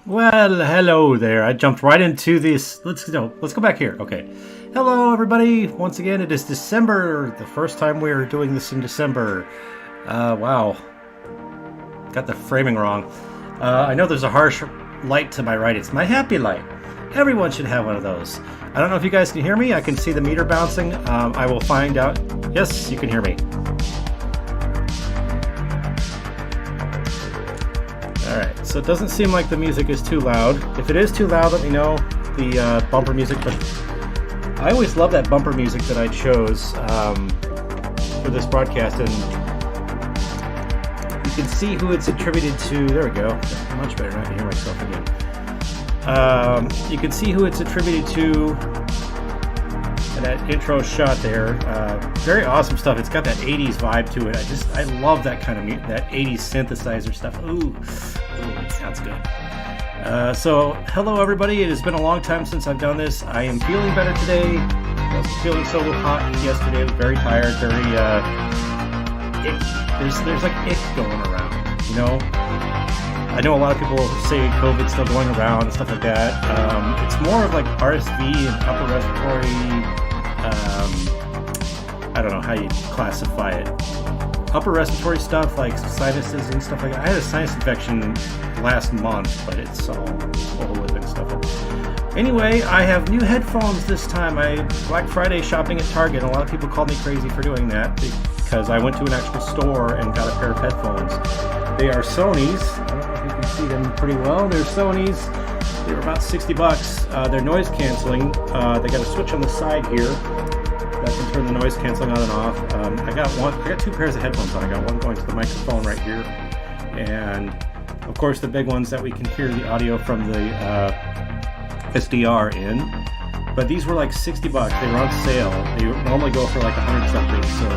Well, hello there. I jumped right into this. Let's go back here. Okay. Hello, everybody. Once again, it is December. The first time we're doing this in December. Wow. Got the framing wrong. I know there's a harsh light to my right. It's my happy light. Everyone should have one of those. I don't know if you guys can hear me. I can see the meter bouncing. I will find out. Yes, you can hear me. Alright, so it doesn't seem like the music is too loud. If it is too loud, let me know. The bumper music, but I always love that bumper music that I chose for this broadcast, and you can see who it's attributed to. There we go. Much better. Now I can hear myself again. You can see who it's attributed to in that intro shot there. Very awesome stuff. It's got that 80s vibe to it. I love that kind of that 80s synthesizer stuff. Ooh, it sounds good. So hello everybody. It has been a long time since I've done this. I am feeling better today. I wasn't feeling so hot yesterday. I was very tired. There's like ick going around, you know. I know a lot of people say COVID's still going around and stuff like that. It's more of like RSV and upper respiratory. I don't know how you classify it. Upper respiratory stuff like sinuses and stuff like that. I had a sinus infection last month, but it's all living stuff. Anyway, I have new headphones this time. I Black Friday shopping at Target. A lot of people called me crazy for doing that because I went to an actual store and got a pair of headphones. They are Sony's. I don't know if you can see them pretty well. They're Sony's. They were about $60. They're noise canceling. They got a switch on the side here that can turn the noise canceling on and off. I got two pairs of headphones on. I got one going to the microphone right here, and of course the big ones that we can hear the audio from the SDR in. But these were like $60. They were on sale. They normally go for like $100 something. So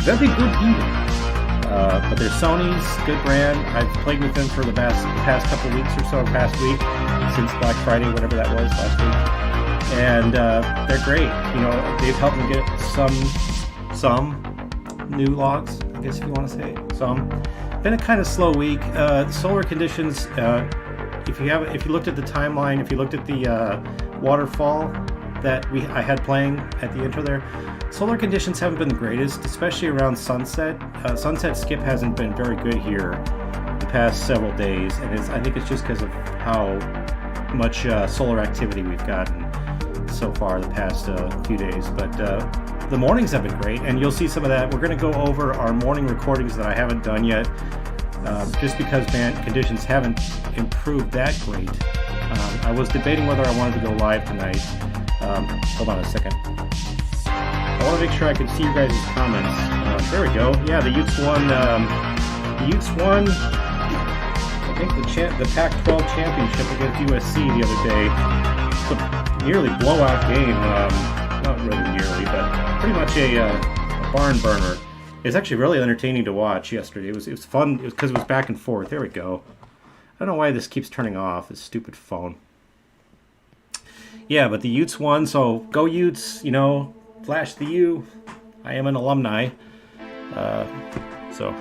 very good deal. But they're Sony's, good brand. I've played with them for the past couple weeks or so, past week, since Black Friday, whatever that was, last week. And they're great. You know, they've helped me get some new logs, I guess if you want to say some. Been a kind of slow week. Solar conditions. If you looked at the timeline, if you looked at the waterfall that I had playing at the intro there. Solar conditions haven't been the greatest, especially around sunset. Sunset skip hasn't been very good here the past several days, and I think it's just because of how much solar activity we've gotten so far the past few days. But the mornings have been great, and you'll see some of that. We're going to go over our morning recordings that I haven't done yet, just because conditions haven't improved that great. I was debating whether I wanted to go live tonight. Hold on a second. I want to make sure I can see you guys' comments. There we go. Yeah, the Utes won. I think the Pac-12 championship against USC the other day. It's a nearly blowout game. Not really nearly, but pretty much a barn burner. It's actually really entertaining to watch yesterday. It was fun because it was back and forth. There we go. I don't know why this keeps turning off. This stupid phone. Yeah, but the Utes won. So go Utes. You know. Flash the U. I am an alumni. So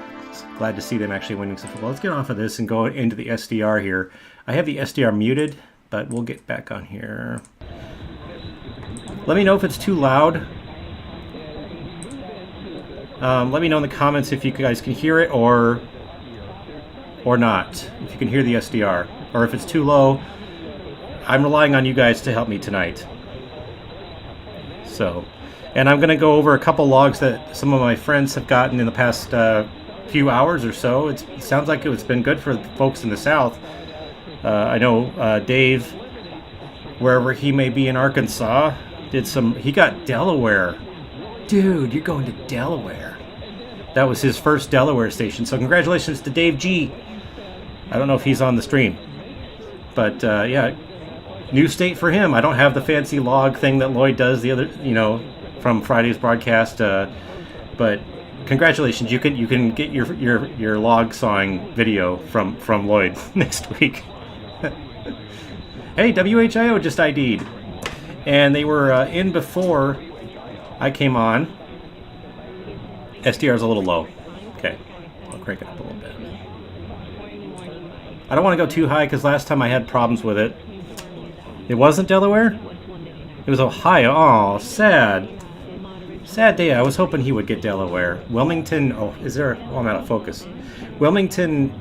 glad to see them actually winning some football. Let's get off of this and go into the SDR here. I have the SDR muted, but we'll get back on here. Let me know if it's too loud. Let me know in the comments if you guys can hear it or not. If you can hear the SDR. Or if it's too low. I'm relying on you guys to help me tonight. So... And I'm going to go over a couple logs that some of my friends have gotten in the past few hours or so. It sounds like it's been good for folks in the South. I know Dave, wherever he may be in Arkansas, he got Delaware. Dude, you're going to Delaware. That was his first Delaware station. So congratulations to Dave G. I don't know if he's on the stream. But yeah, new state for him. I don't have the fancy log thing that Lloyd does the other, from Friday's broadcast. But congratulations, you can get your log sawing video from Lloyd next week. Hey, WHIO just ID'd, and they were in before I came on. SDR is a little low. Okay, I'll crank it up a little bit. I don't want to go too high because last time I had problems with it. It wasn't Delaware? It was Ohio. Oh, sad. Sad day. I was hoping he would get Delaware. Wilmington. Oh, is there? Oh, I'm out of focus. Wilmington.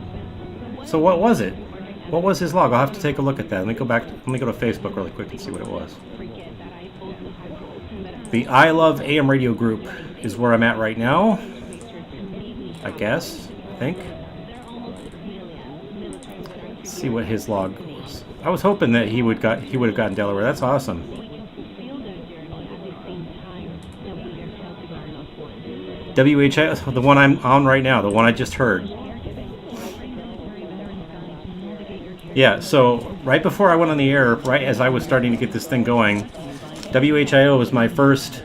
So what was it? What was his log? I'll have to take a look at that. Let me go back. Let me go to Facebook really quick and see what it was. The I Love AM Radio group is where I'm at right now. I guess. I think. Let's see what his log was. I was hoping that he would have gotten Delaware. That's awesome. WHI, the one I'm on right now, the one I just heard. Yeah, so right before I went on the air, right as I was starting to get this thing going, WHIO was my first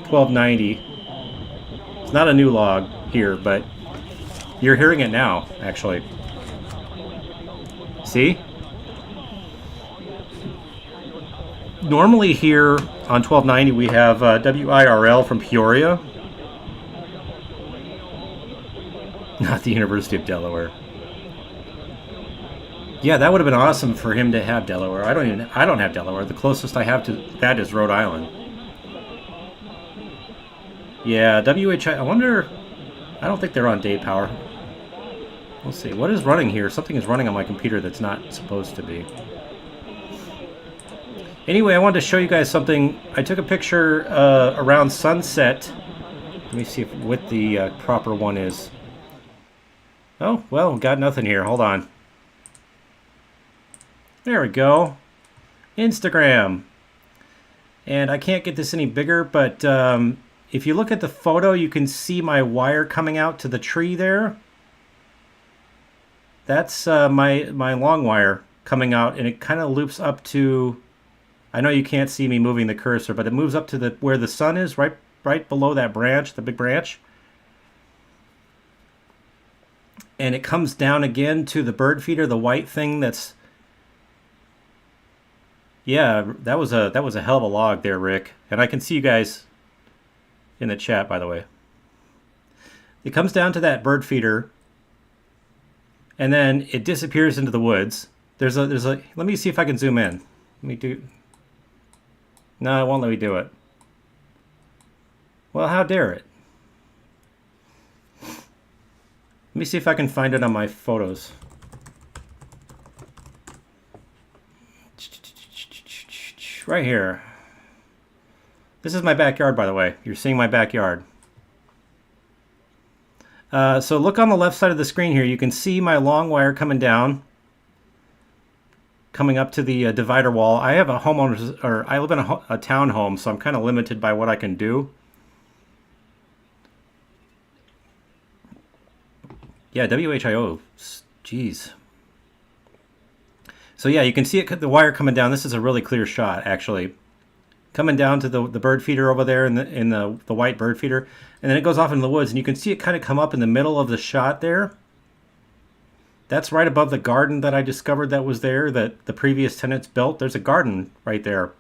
1290. It's not a new log here, but you're hearing it now, actually. See? Normally here on 1290 we have WIRL from Peoria. Not the University of Delaware. Yeah, that would have been awesome for him to have Delaware. I don't have Delaware. The closest I have to that is Rhode Island. Yeah, WHI. I wonder. I don't think they're on day power. We'll see. What is running here? Something is running on my computer that's not supposed to be. Anyway, I wanted to show you guys something. I took a picture around sunset. Let me see what the proper one is. Oh, well, got nothing here. Hold on. There we go. Instagram. And I can't get this any bigger, but if you look at the photo, you can see my wire coming out to the tree there. That's my long wire coming out, and it kind of loops up to... I know you can't see me moving the cursor, but it moves up to where the sun is, right below that branch, the big branch. And it comes down again to the bird feeder, the white thing that's... Yeah, that was a hell of a log there, Rick. And I can see you guys in the chat, by the way. It comes down to that bird feeder, and then it disappears into the woods. There's a. Let me see if I can zoom in. Let me do. No, it won't let me do it. Well, how dare it? Let me see if I can find it on my photos. Right here. This is my backyard, by the way. You're seeing my backyard. So look on the left side of the screen here. You can see my long wire coming down, coming up to the divider wall. I have a homeowner's, or I live in a townhome, so I'm kind of limited by what I can do. Yeah, WHIO. Jeez. So yeah, you can see it, the wire coming down. This is a really clear shot, actually. Coming down to the bird feeder over there in the white bird feeder. And then it goes off into the woods, and you can see it kind of come up in the middle of the shot there. That's right above the garden that I discovered that was there, that the previous tenants built. There's a garden right there.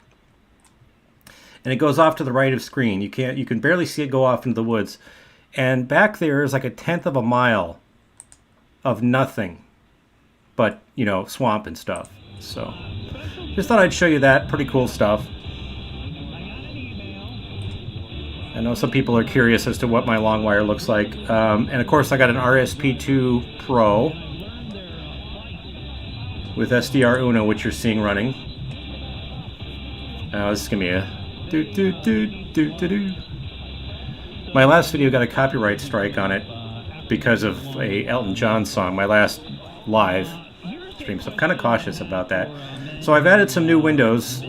And it goes off to the right of screen. You can barely see it go off into the woods. And back there is like 1/10 of a mile of nothing but, you know, swamp and stuff. So just thought I'd show you that. Pretty cool stuff. I know some people are curious as to what my long wire looks like. And of course I got an RSP2 Pro with SDR Uno, which you're seeing running. This is gonna be a do. My last video got a copyright strike on it because of a Elton John song, my last live stream, so I'm kind of cautious about that. So I've added some new windows,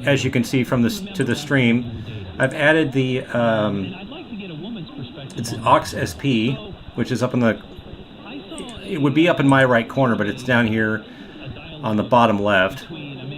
as you can see from this to the stream. I've added the it's aux SP, which is up in the, it would be up in my right corner, but it's down here on the bottom left.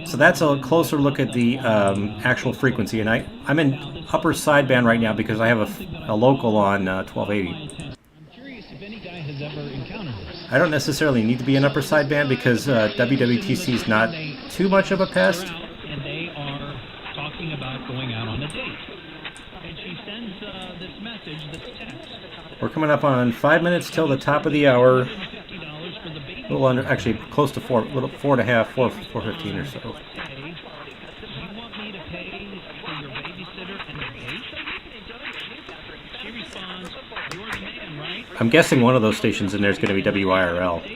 So that's a closer look at the actual frequency, and I'm in upper sideband right now because I have a local on 1280. I'm curious if any guy has ever encountered this. I don't necessarily need to be in upper sideband because WWTC is not too much of a pest. And they are talking about going out on a date. And she sends this message, this text. We're coming up on 5 minutes till the top of the hour. $50 for the baby. A little under, actually close to 4.5, 4:15 or so. Do you want me to pay for your babysitter and the date? She responds, "You're the man, right?" I'm guessing one of those stations in there is going to be WIRL. She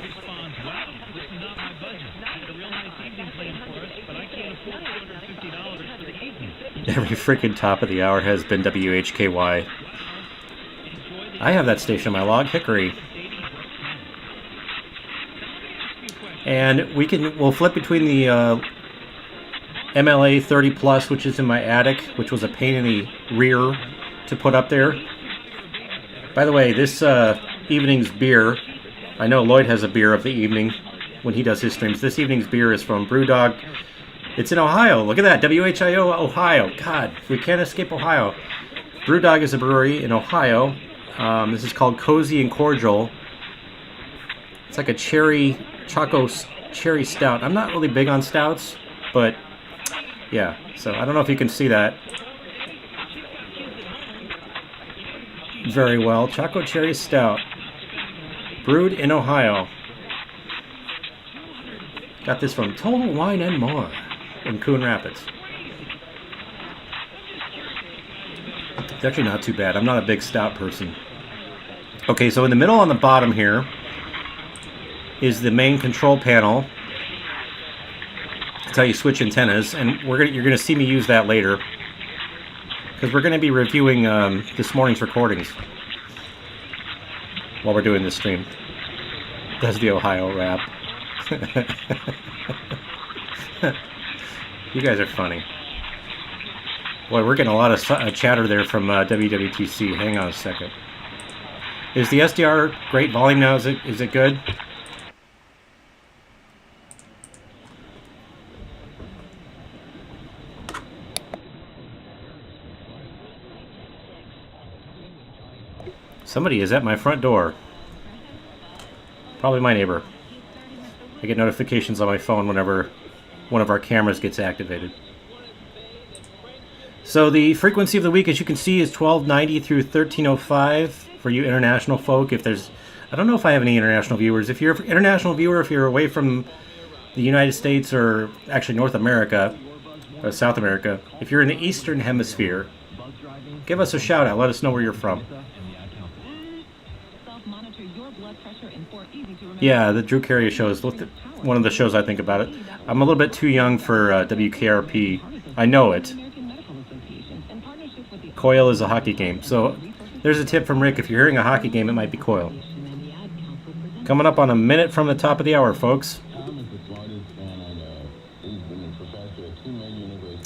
responds, "Wow, this is not my budget. I had a real nice evening planned for us, but I can't afford $250 for the evening." Every freaking top of the hour has been WHKY. I have that station in my log, Hickory. And we'll flip between the MLA 30 Plus, which is in my attic, which was a pain in the rear to put up there. By the way, this evening's beer, I know Lloyd has a beer of the evening when he does his streams. This evening's beer is from Brewdog. It's in Ohio. Look at that, WHIO, Ohio. God, we can't escape Ohio. Brewdog is a brewery in Ohio. This is called Cozy and Cordial. It's like a choco cherry stout. I'm not really big on stouts, but yeah, so I don't know if you can see that very well. Choco cherry stout, brewed in Ohio. Got this from Total Wine and More in Coon Rapids. It's actually not too bad. I'm not a big stout person. Okay, so in the middle on the bottom here is the main control panel. That's how you switch antennas, and you're gonna see me use that later because we're gonna be reviewing this morning's recordings while we're doing this stream. That's the Ohio rap. You guys are funny. Boy, we're getting a lot of chatter there from WWTC. Hang on a second. Is the SDR great volume now? Is it good? Somebody is at my front door. Probably my neighbor. I get notifications on my phone whenever one of our cameras gets activated. So the frequency of the week, as you can see, is 1290 through 1305 for you international folk. I don't know if I have any international viewers. If you're an international viewer, if you're away from the United States or actually North America, or South America, if you're in the Eastern Hemisphere, give us a shout out. Let us know where you're from. Yeah, the Drew Carrier show is one of the shows I think about it. I'm a little bit too young for WKRP. I know it. Coil is a hockey game. So there's a tip from Rick. If you're hearing a hockey game, it might be Coil. Coming up on a minute from the top of the hour, folks.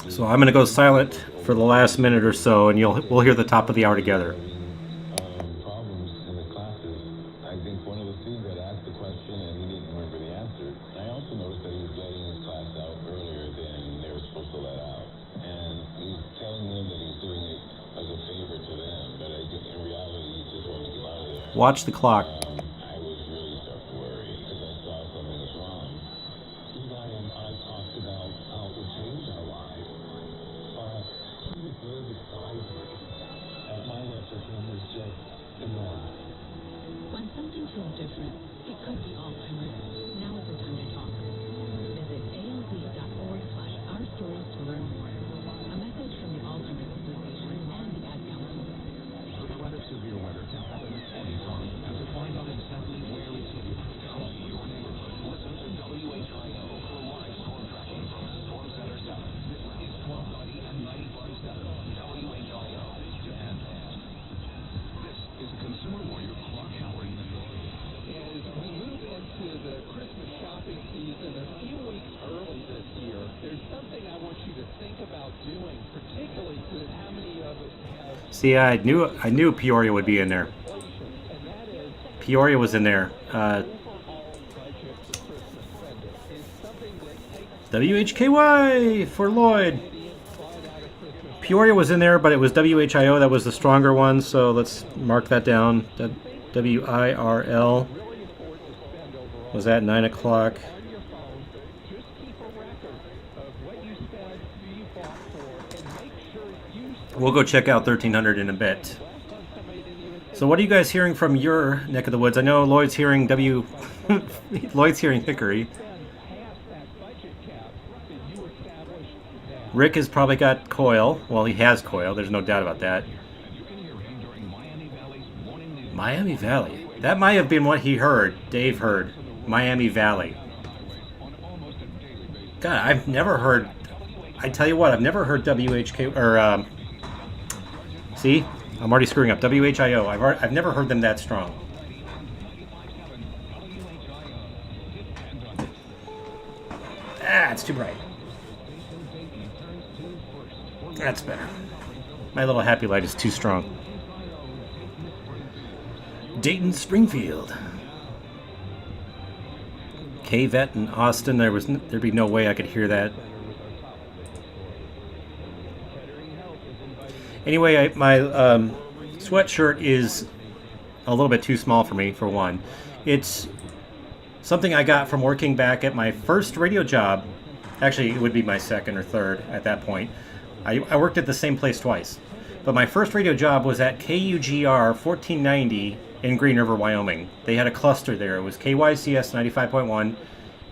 So I'm going to go silent for the last minute or so, and we'll hear the top of the hour together. Watch the clock. When something feels different, it could be Alzheimer's. Now is the time to talk. Visit ALZ.org/our stories to learn more. A message from the Alzheimer's Association and the Ad Council. Weather, severe weather can happen anytime. And to find out exactly where it's hitting, call your neighborhood. Listen to WHIO for live storm tracking from Storm Center 7. This is 1290 and 95.7 WHIO. This is a Consumer Warrior Clock Hour. As we move into the Christmas shopping season a few weeks early this year, there's something I want you to think about doing, particularly since how many of us have... See, I knew Peoria would be in there. Peoria was in there. WHKY for Lloyd. Peoria was in there, but it was WHIO that was the stronger one, so let's mark that down. WIRL was at 9 o'clock. We'll go check out 1300 in a bit. So what are you guys hearing from your neck of the woods? I know Lloyd's hearing Lloyd's hearing Hickory. Rick has probably got Coil. Well, he has Coil. There's no doubt about that. Miami Valley. That might have been what he heard. Dave heard. Miami Valley. God, I've never heard... I tell you what, I've never heard WHK... Or, see? I'm already screwing up. WHIO. I've never heard them that strong. Ah, it's too bright. That's better. My little happy light is too strong. Dayton, Springfield. K-Vet in Austin. There'd be no way I could hear that. Anyway, my sweatshirt is a little bit too small for me, for one. It's something I got from working back at my first radio job. Actually, it would be my second or third at that point. I worked at the same place twice. But my first radio job was at KUGR 1490 in Green River, Wyoming. They had a cluster there. It was KYCS 95.1,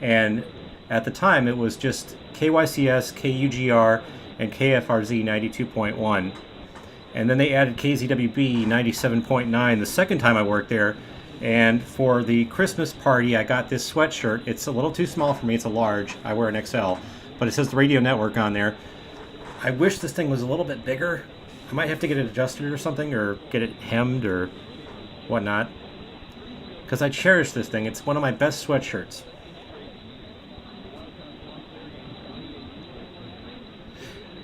and at the time it was just KYCS, KUGR, and KFRZ 92.1. And then they added KZWB 97.9 the second time I worked there. And for the Christmas party, I got this sweatshirt. It's a little too small for me. It's a large. I wear an XL. But it says the radio network on there. I wish this thing was a little bit bigger. I might have to get it adjusted or something, or get it hemmed or whatnot. Because I cherish this thing. It's one of my best sweatshirts.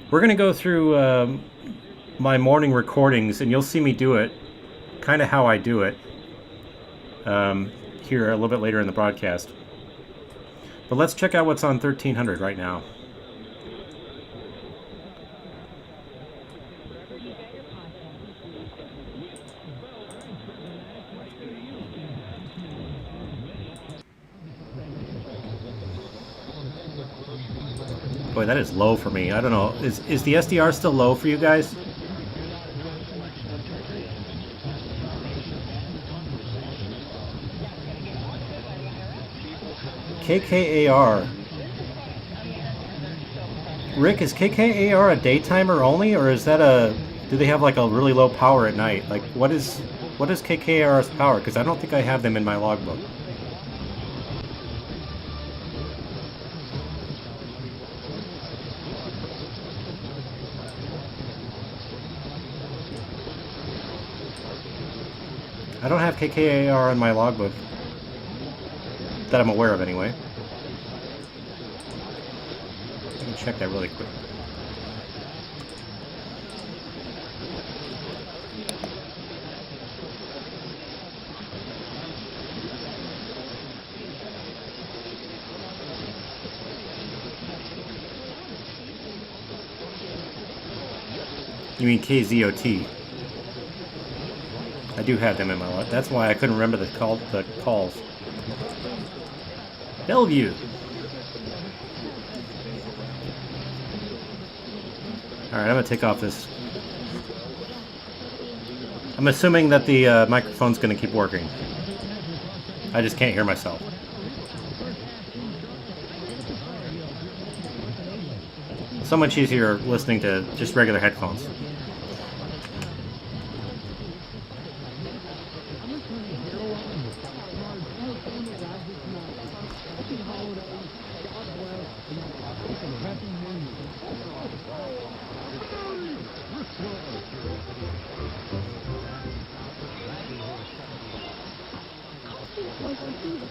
We're going to go through my morning recordings, and you'll see me do it, kind of how I do it, here a little bit later in the broadcast. But let's check out what's on 1300 right now. Boy, that is low for me. I don't know. Is the SDR still low for you guys? KKAR. Rick, is KKAR a daytimer only, or is that do they have like a really low power at night? Like, what is KKAR's power? Because I don't think I have them in my logbook. I don't have KKAR in my logbook. That I'm aware of, anyway. I can check that really quick. You mean KZOT? I do have them in my log. That's why I couldn't remember the calls. Bellevue. Alright, I'm going to take off this. I'm assuming that the microphone's going to keep working. I just can't hear myself. So much easier listening to just regular headphones.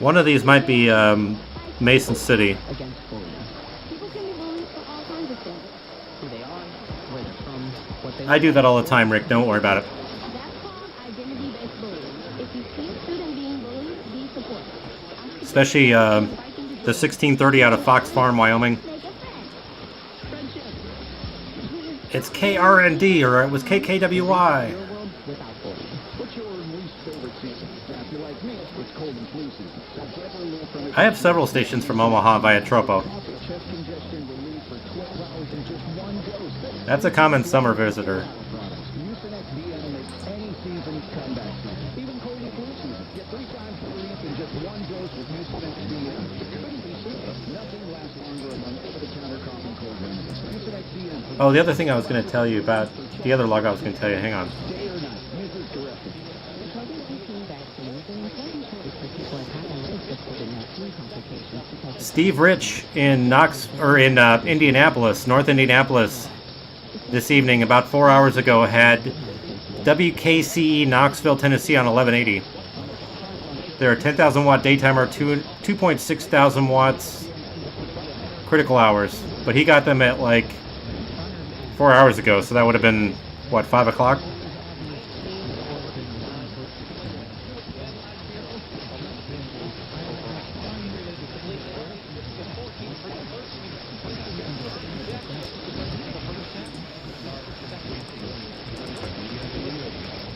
One of these might be Mason City. Against bullying. People can be bullied for all kinds of things. Who they are, where they're from, what they I do that all the time, Rick. Don't worry about it. That's called identity-based bullying. If you see a student being bullied, be supportive. Especially the 1630 out of Fox Farm, Wyoming. It's KRND, or it was KKWY. Your world without boredom. What's your least favorite season? Now, if you're like me, it's cold and flu season. So if you ever live from it, I have several stations from Omaha via Tropo. chest congestion relief for 12 hours in just one dose. That's a common summer visitor. Mucinex DM makes any season comeback season. Even cold and flu season. Get 3 times the relief in just one dose with Mucinex DM. It couldn't be simpler. Nothing lasts longer among over-the-counter cough and cold remedies. Mucinex DM. Oh, the other thing I was going to tell you about, the other log I was going to tell you, hang on. Day or night. Mrs. Directed. COVID-19 vaccine is an important choice for people at high risk of COVID-19 complications because Steve Rich in Indianapolis, North Indianapolis, this evening, about 4 hours ago, had WKCE Knoxville, Tennessee on 1180. They're a 10,000 watt daytimer, 2.6 thousand watts critical hours, but he got them at like 4 hours ago, so that would have been, what, 5 o'clock?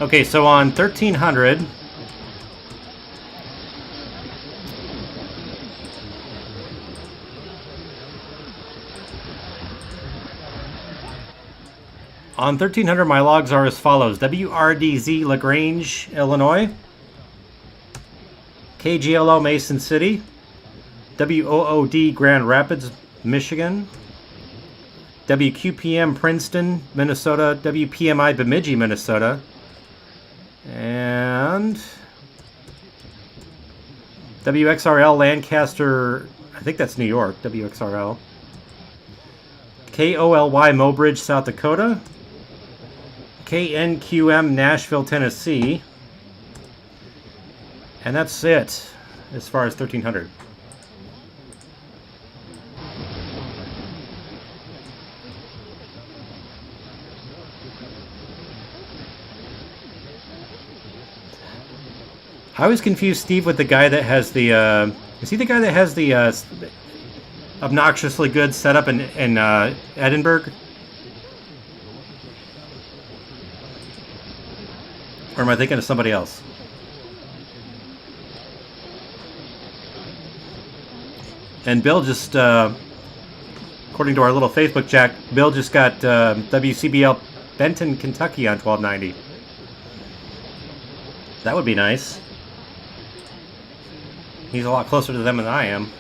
Okay, so on 1300, my logs are as follows: WRDZ LaGrange, Illinois; KGLO Mason City; WOOD Grand Rapids, Michigan; WQPM Princeton, Minnesota; WPMI Bemidji, Minnesota; and WXRL Lancaster, I think that's New York, WXRL; KOLY Mobridge, South Dakota; KNQM Nashville, Tennessee; and that's it as far as 1300. I always confuse Steve with the guy that has the, is he the guy that has the obnoxiously good setup in Edinburgh? Or am I thinking of somebody else? And Bill just, according to our little Facebook chat, Bill just got WCBL Benton, Kentucky on 1290. That would be nice. He's a lot closer to them than I am.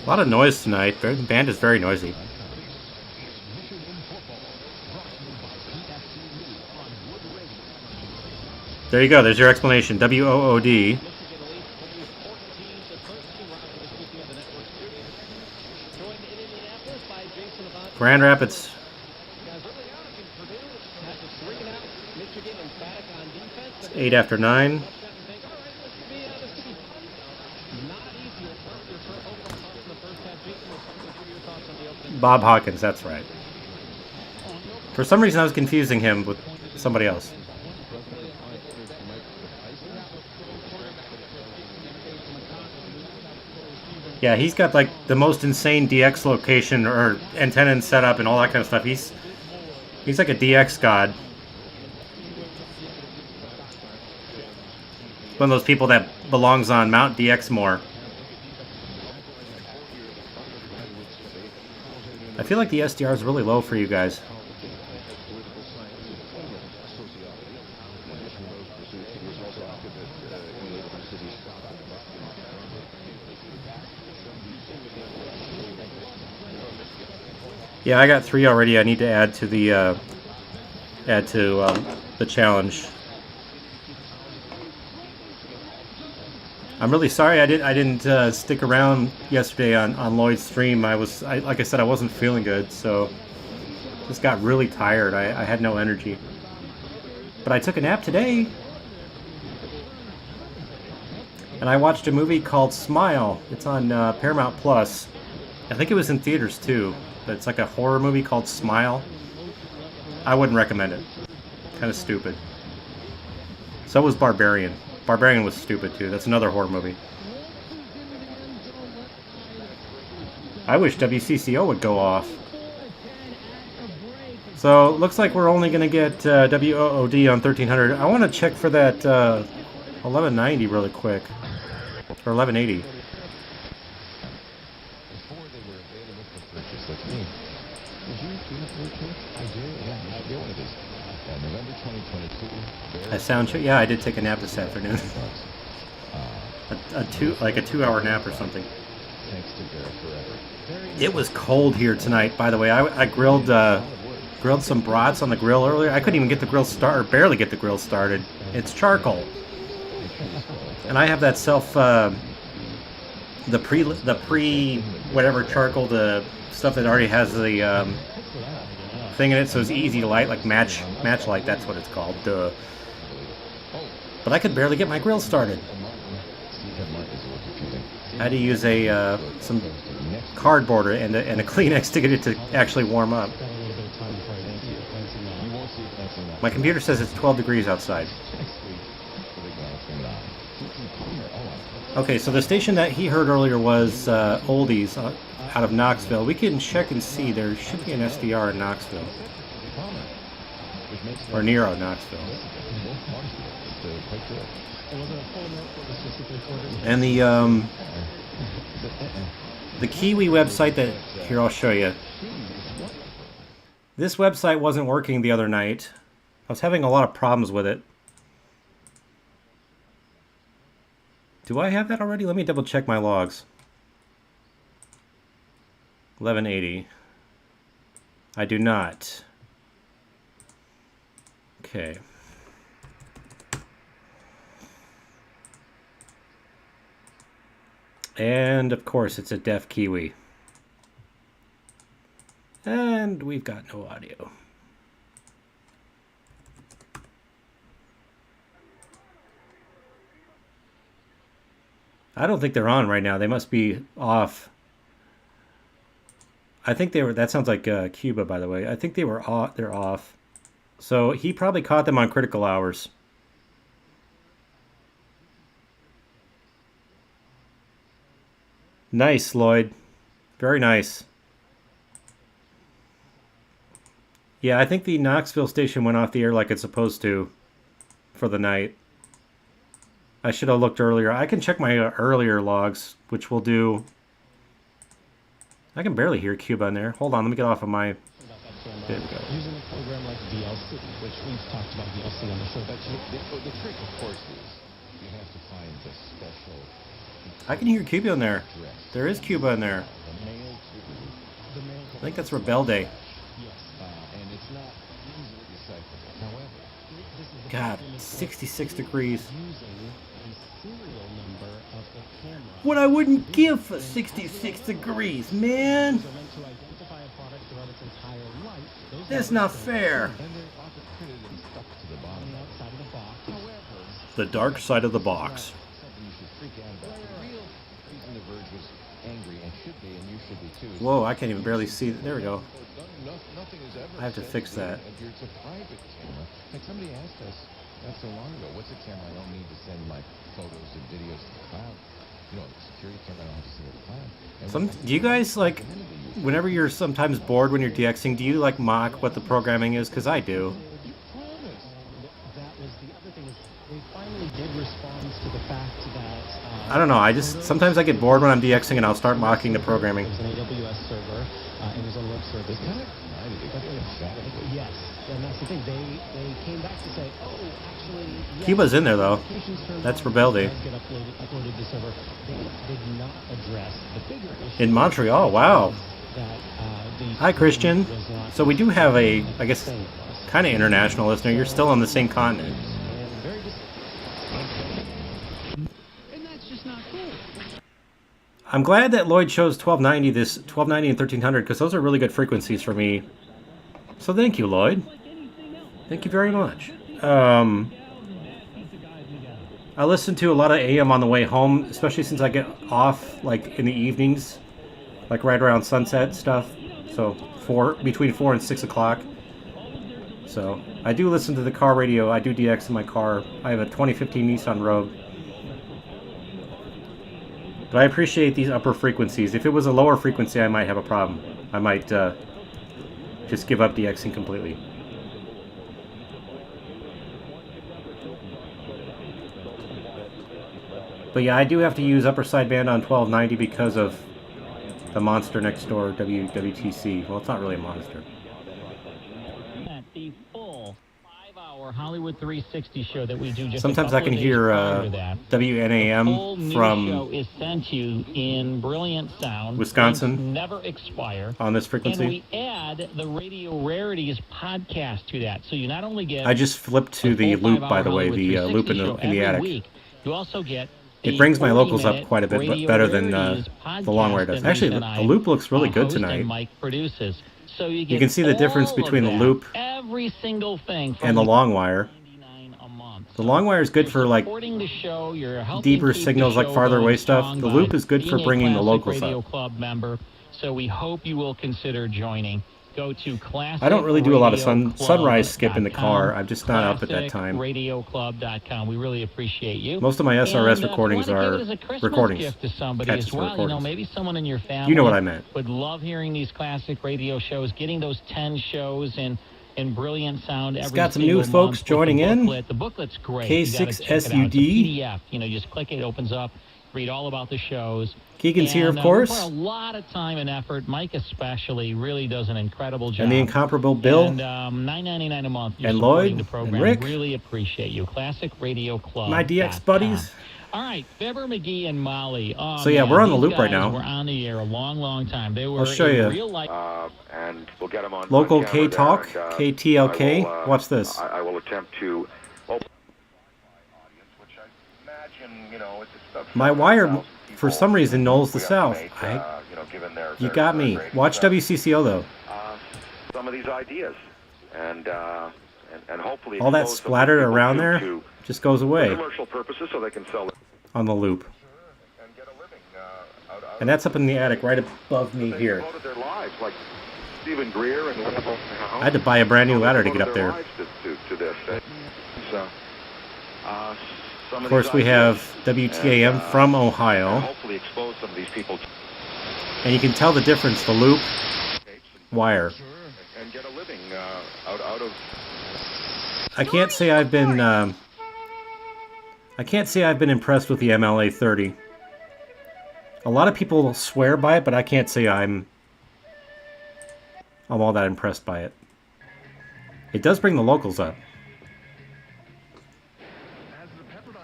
A lot of noise tonight. The band is very noisy. There you go. There's your explanation. WOOD. Grand Rapids. 8 after 9. Bob Hawkins, that's right. For some reason I was confusing him with somebody else. Yeah, he's got like the most insane DX location or antenna and setup and all that kind of stuff. He's like a DX god. One of those people that belongs on Mount DX more. I feel like the SDR is really low for you guys. Yeah, I got 3 already. I need to add to the challenge. I'm really sorry I didn't stick around yesterday on Lloyd's stream. Like I said, I wasn't feeling good, so just got really tired. I had no energy. But I took a nap today. And I watched a movie called Smile. It's on Paramount Plus. I think it was in theaters too. But it's like a horror movie called Smile. I wouldn't recommend it. Kind of stupid. So was Barbarian. Barbarian was stupid too. That's another horror movie. I wish WCCO would go off. So, looks like we're only going to get WOOD on 1300. I want to check for that 1190 really quick. Or 1180. Before they were available for purchase, like me. Did you have Bluetooth? I do, yeah. You should get one of these. November 2022. I sound check. Yeah, I did take a nap this afternoon. like a 2-hour nap or something. Thanks to Bear Forever. It was cold here tonight, by the way. I grilled some brats on the grill earlier. I couldn't even get the grill started, barely get the grill started. It's charcoal. And I have that the pre whatever charcoal, the stuff that already has the thing in it, so it's easy to light, like match light. That's what it's called. Duh. But I could barely get my grill started. I had to use some cardboard and a Kleenex to get it to actually warm up. My computer says it's 12 degrees outside. Okay, so the station that he heard earlier was Oldies out of Knoxville. We can check and see. There should be an SDR in Knoxville. Or near Knoxville. And the Kiwi website that... Here, I'll show you. This website wasn't working the other night. I was having a lot of problems with it. Do I have that already? Let me double check my logs. 1180. I do not. Okay. And of course it's a deaf Kiwi. And we've got no audio. I don't think they're on right now. They must be off. I think they were. That sounds like Cuba, by the way. I think they were off. They're off. So he probably caught them on critical hours. Nice, Lloyd. Very nice. Yeah, I think the Knoxville station went off the air like it's supposed to for the night. I should have looked earlier. I can check my earlier logs, which we'll do. I can barely hear Cuba in there. Hold on, let me get off of my... There we go. Using a program like DLC, which we've talked about DLC on the show. But the trick, of course, is you have to find the special... I can hear Cuba in there. There is Cuba in there. The mail to... I think that's Rebel Day. Yes. And it's not easily decipherable. However... God, 66 degrees. Using the serial number of the camera. What I wouldn't give for 66 degrees, man. So then to identify a product throughout its entire life, those That's numbers not are fair. And they're often printed and stuck to the on bottom. the outside of the box. However... The dark side of the box. Something you should freak out about. The real reason the Verge was angry, and should be, and you should be too. Whoa, I can't even barely see. There we go. Nothing is ever I have to said fix be that. It's a private camera. Like somebody asked us not so long ago, what's a camera I don't need to send my photos and videos to the cloud? You know, a security camera I don't have to send to the cloud. And Do you guys, like, whenever you're sometimes bored when you're DXing, do you, like, mock what the programming is? Because I do. That was the other thing, is they finally did respond to the fact that I don't know. Sometimes I get bored when I'm DXing and I'll start mocking the programming. it was an AWS server, it was a web service. Yes, and that's the thing. They came back to say, oh, actually, yes, Cuba's in there, though. applications turned That's on, Rebel Day. does get uploaded to the server. They did not address the bigger issue. In Montreal, wow. That, the Hi, Christian. was not So we do have a, I guess, saying to us. kind of international listener. You're still on the same continent. And very and that's just not cool. I'm glad that Lloyd chose 1290, this 1290 and 1300, because those are really good frequencies for me. So thank you, Lloyd. Thank you very much. I listen to a lot of AM on the way home, especially since I get off like in the evenings, like right around sunset stuff. So between 4 and 6 o'clock. So I do listen to the car radio. I do DX in my car. I have a 2015 Nissan Rogue. But I appreciate these upper frequencies. If it was a lower frequency, I might have a problem. I might just give up DXing completely. But yeah, I do have to use upper sideband on 1290 because of the monster next door, WTC. Well, it's not really a monster. At the full 5-hour Hollywood 360 show that we do just Sometimes I can hear WNAM from show is sent you in brilliant sound. Wisconsin. Things never expire. On this frequency. And we add the Radio Rarities podcast to that. So you not only get I just flipped to the loop, by the way, the loop in the attic. Week, you also get it brings my locals up quite a bit better than the long wire does. Actually, the loop looks really good tonight. Mike produces. So you can see the difference between the loop every single thing and the long wire. The long wire is good for like deeper signals, like farther away stuff. The loop is good for bringing the locals up. Club member, so we hope you will consider joining. Go to I don't really do a lot of sunrise skip in the car. I'm just not up at that time. RadioClub.com. We really appreciate you. Most of my SRS recordings are recordings. Gift to somebody as well. You know, maybe someone in your family. You know what I meant. Would love hearing these classic radio shows, getting those 10 shows in brilliant sound. It's got some new folks joining in. The booklet's great. K6SUD. PDF. You know, just click it, opens up. Read all about the shows. Keegan's here, of course. We put a lot of time and effort. Mike especially really does an incredible job. And the incomparable Bill. And $9.99 a month. And Lloyd. The program. And Rick. Really appreciate you. Classic Radio Club. My DX buddies. All right, Fibber, McGee, and Molly. So yeah, we're on the loop right now. We're on the air a long time. They were I'll show you. Real life. And we'll get them on Local on camera K Talk, there, and, KTLK. Watch this. I will attempt to open my wire, for some reason, knows the south. You got me. Watch WCCO though. Some of these ideas, and hopefully all that splattered around there just goes away commercial purposes, so they can sell it on the loop. And get a living, and that's up in the attic right above me here. Their lives, like Stephen Greer and I had to buy a brand new ladder to get up there. To this. So, of course, we have WTAM from Ohio. Hopefully expose some of these people. And you can tell the difference, the loop wire. And get a living out of. I can't say I've been impressed with the MLA 30. A lot of people swear by it, but I can't say I'm all that impressed by it. It does bring the locals up.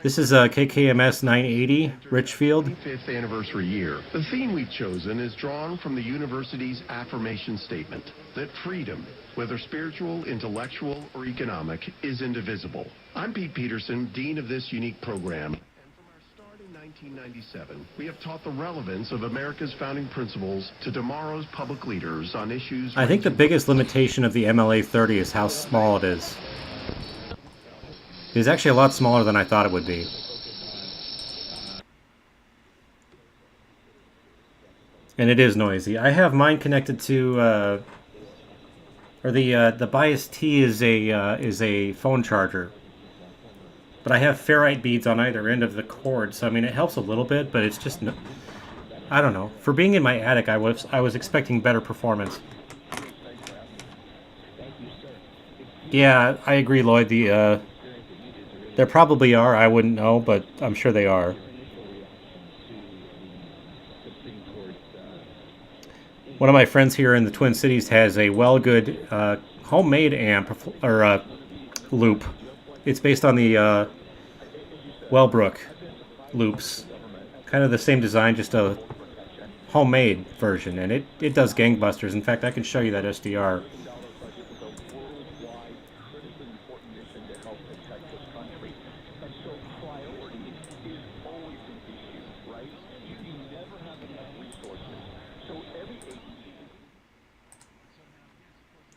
This is KKMS 980, Richfield. 25th anniversary year. The theme we've chosen is drawn from the university's affirmation statement that freedom, whether spiritual, intellectual, or economic, is indivisible. I'm Pete Peterson, dean of this unique program. And from our start in 1997, we have taught the relevance of America's founding principles to tomorrow's public leaders on issues. I think the biggest limitation of the MLA 30 is how small it is. It's actually a lot smaller than I thought it would be. And it is noisy. I have mine connected to, the bias T is a phone charger. But I have ferrite beads on either end of the cord, so I mean it helps a little bit, but it's just, I don't know. For being in my attic, I was expecting better performance. Yeah, I agree, Lloyd. There probably are. I wouldn't know, but I'm sure they are. One of my friends here in the Twin Cities has a Wellgood homemade amp or loop. It's based on the Wellbrook loops. Kind of the same design, just a homemade version, and it does gangbusters. In fact, I can show you that SDR.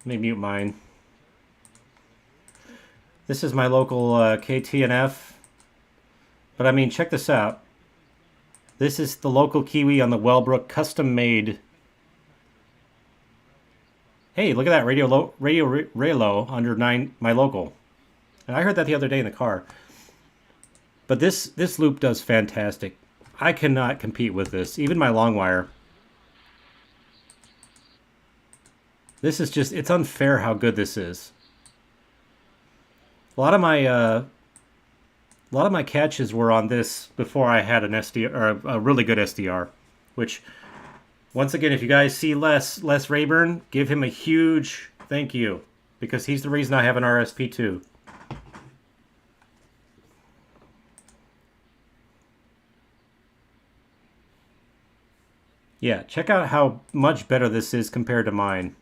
Let me mute mine. This is my local KTNF. But I mean, check this out. This is the local Kiwi on the Wellbrook custom-made. Hey, look at that Radio Raylo under 9 my local. And I heard that the other day in the car. But this loop does fantastic. I cannot compete with this. Even my long wire. This is just, it's unfair how good this is. A lot of my catches were on this before I had an SDR, or a really good SDR, which, once again, if you guys see Les Rayburn, give him a huge thank you, because he's the reason I have an RSP2. Yeah, check out how much better this is compared to mine.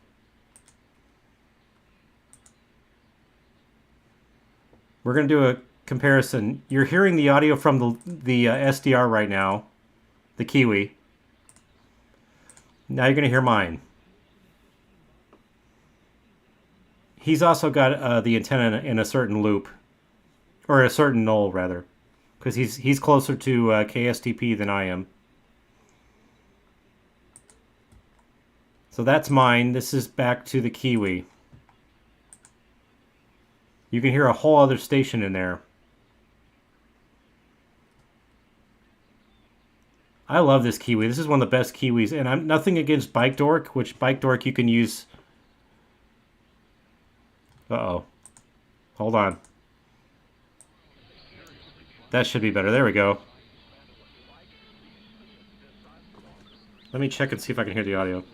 We're going to do a comparison. You're hearing the audio from the SDR right now, the Kiwi. Now you're going to hear mine. He's also got the antenna in a certain loop, or a certain null rather, because he's closer to KSTP than I am. So that's mine. This is back to the Kiwi. You can hear a whole other station in there. I love this Kiwi. This is one of the best Kiwis, and I'm nothing against Bike Dork, which Bike Dork you can use. Uh-oh. Hold on. That should be better. There we go. Let me check and see if I can hear the audio.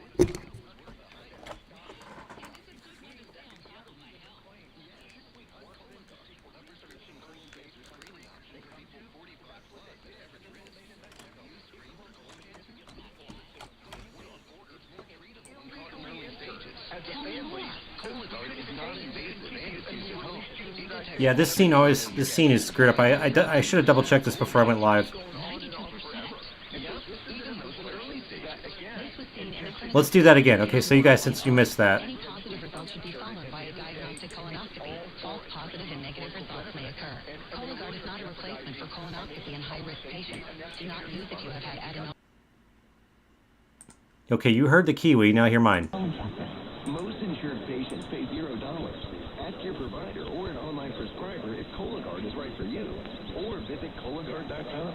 Yeah, this scene is screwed up. I should have double checked this before I went live. Let's do that again. Okay, so you guys, since you missed that. Any positive results should be followed by a diagnostic colonoscopy. False positive and negative results may occur. Cologuard is not a replacement for colonoscopy in high-risk patients. Do not use if you have had adenoma. Okay, you heard the Kiwi, now hear mine. Most insured patients pay $0. Ask your provider or an online prescriber if Cologuard is right for you, or visit Cologuard.com.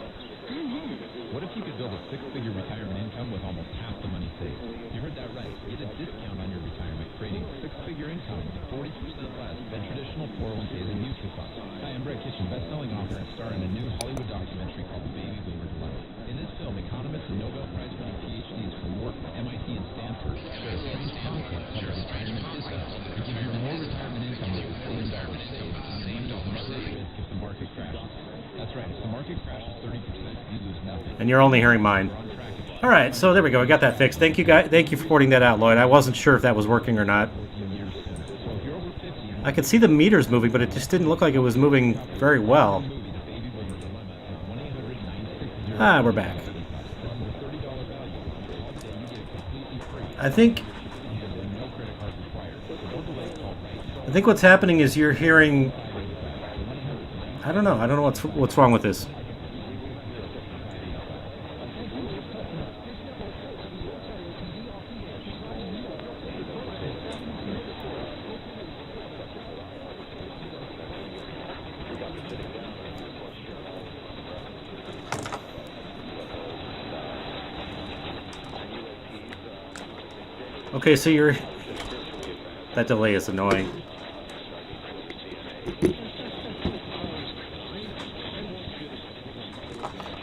What if you could build a six-figure retirement income with almost half the money saved? You heard that right. Get a discount on your retirement, creating six-figure income with 40% less than traditional 401ks and mutual funds. Hi, I'm Brett Kitchen, best-selling author and star in a new Hollywood documentary called Baby Boomer Dilemma. In this film, economists and Nobel Prize-winning PhDs from work at MIT and Stanford show a strange concept called the retirement discount to give you more retirement income with the same dollars saved. Same dollars saved if the market crashes. That's right. If the market crashes 30%, you lose nothing. And you're only hearing mine. All right, so there we go. I got that fixed. Thank you, guys. Thank you for pointing that out, Lloyd. I wasn't sure if that was working or not. I could see the meters moving, but it just didn't look like it was moving very well. Ah, we're back. I think what's happening is you're hearing. I don't know what's wrong with this. Okay, so that delay is annoying.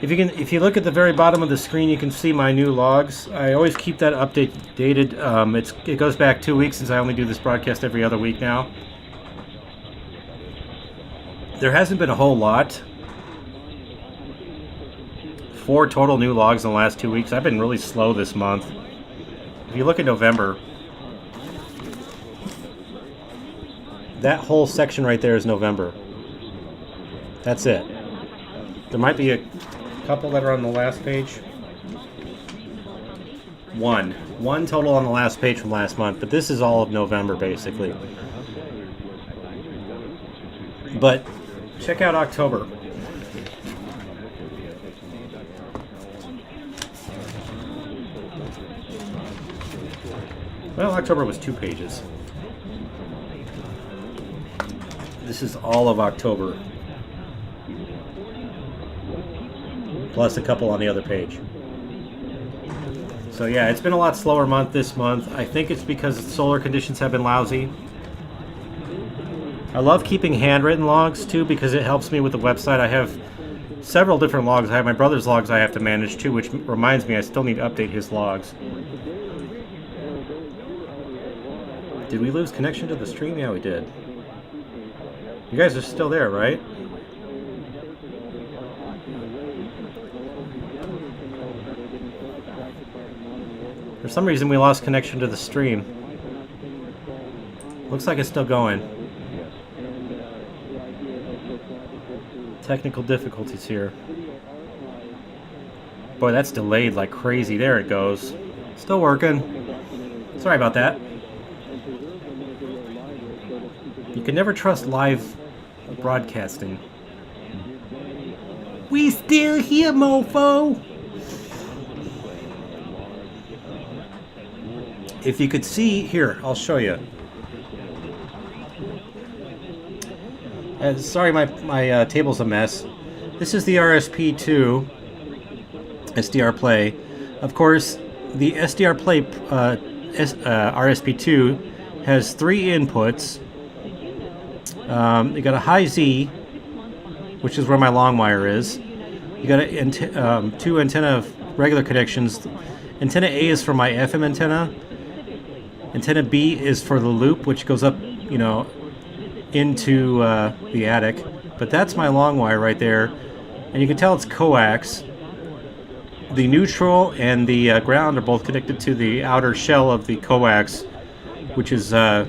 If you look at the very bottom of the screen, you can see my new logs. I always keep that updated. It goes back 2 weeks since I only do this broadcast every other week now. There hasn't been a whole lot. 4 total new logs in the last 2 weeks. I've been really slow this month. If you look at November, that whole section right there is November. That's it. There might be a couple that are on the last page. One total on the last page from last month, but this is all of November basically. But check out October. Well, October was 2 pages. This is all of October. plus a couple on the other page. So yeah, it's been a lot slower month this month. I think it's because solar conditions have been lousy. I love keeping handwritten logs too because it helps me with the website. I have several different logs. I have my brother's logs I have to manage too, which reminds me I still need to update his logs. Did we lose connection to the stream? Yeah, we did. You guys are still there, right? For some reason we lost connection to the stream. Looks like it's still going. Technical difficulties here. Boy, that's delayed like crazy. There it goes. Still working. Sorry about that. You can never trust live broadcasting. We still here, mofo! If you could see, here, I'll show you. Sorry, my table's a mess. This is the RSP2 SDR Play. Of course, the SDR Play RSP2 has 3 inputs. You got a high Z, which is where my long wire is. You got 2 antenna regular connections. Antenna A is for my FM antenna. Antenna B is for the loop, which goes up, you know, into the attic. But that's my long wire right there, and you can tell it's coax. The neutral and the ground are both connected to the outer shell of the coax, which is the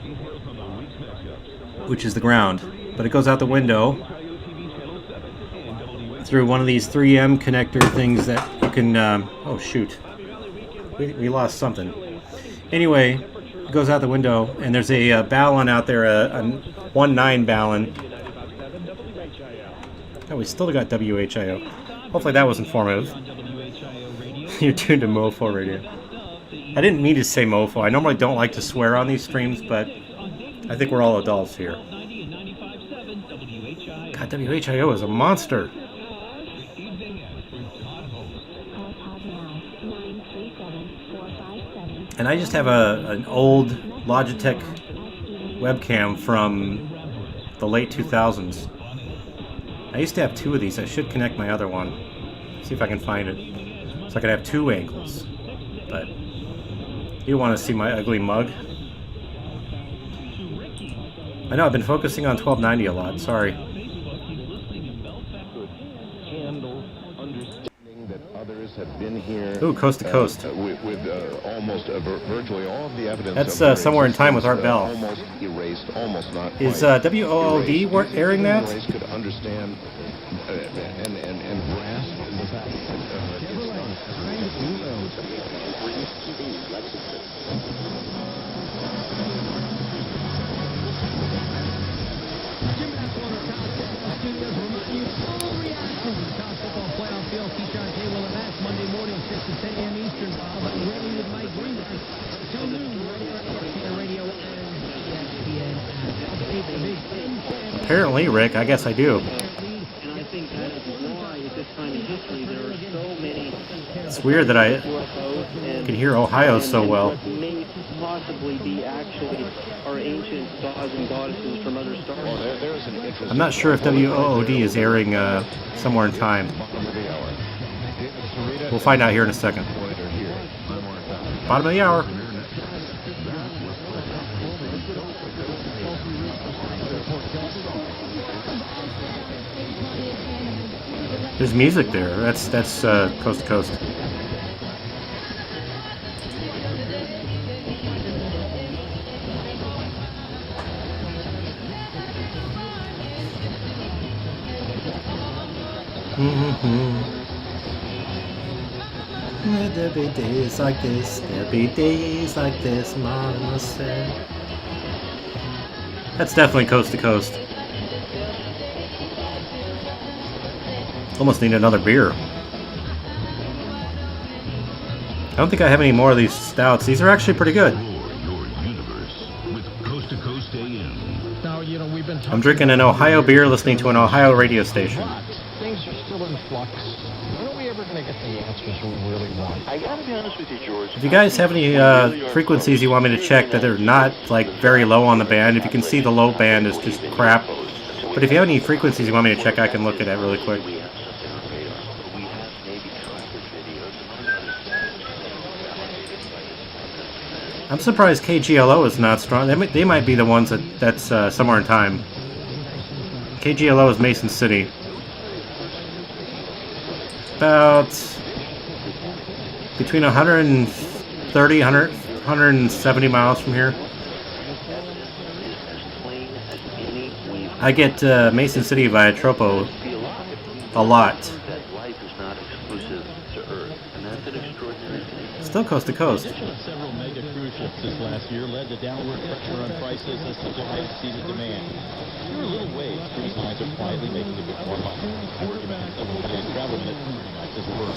ground. But it goes out the window through one of these 3M connector things that you can. Oh shoot, we lost something. Anyway, it goes out the window, and there's a balun out there, a 1.9 balun. Oh, we still got WHIO. Hopefully that was informative. You're tuned to MoFo Radio. I didn't mean to say MoFo. I normally don't like to swear on these streams, but I think we're all adults here. God, WHIO is a monster. And I just have an old Logitech webcam from the late 2000s. I used to have 2 of these. I should connect my other one. See if I can find it. So I can have 2 angles. But you want to see my ugly mug? I know I've been focusing on 1290 a lot. Sorry. Have been here. Ooh, coast to coast. With almost virtually all of the evidence. That's somewhere in time with Art Bell. Almost erased, almost not. Is WOOD airing that? Could understand and grasp the fact Monday morning, 6 to 10 a.m. Eastern. Ready with Mike Green. Till noon, radio and ESPN. Apparently, Rick. I guess I do. And I think that is why, at this time in history, there are so many. It's weird that I can hear Ohio so well. May possibly be actually our ancient gods and goddesses from other stars. I'm not sure if WOOD is airing somewhere in time. We'll find out here in a second. Bottom of the hour. There's music there. That's coast to coast. There'll be days like this, there'll be days like this, Mama said. That's definitely coast to coast. Almost need another beer. I don't think I have any more of these stouts. These are actually pretty good. I'm drinking an Ohio beer, listening to an Ohio radio station. Things are still in flux. When we ever I gotta be honest with you, George. If you guys have any frequencies you want me to check that are not like very low on the band, if you can see the low band is just crap. But if you have any frequencies you want me to check, I can look at it really quick. I'm surprised KGLO is not strong. They might be the ones that's somewhere in time. KGLO is Mason City. About between 130, 170 miles from here. I get Mason City via Tropo a lot. Still coast to coast. Several mega cruise ships this last year led to downward pressure on prices as supply exceeded demand. There are little ways cruise lines are quietly making a bit more money. Argument several days travel minutes as it were.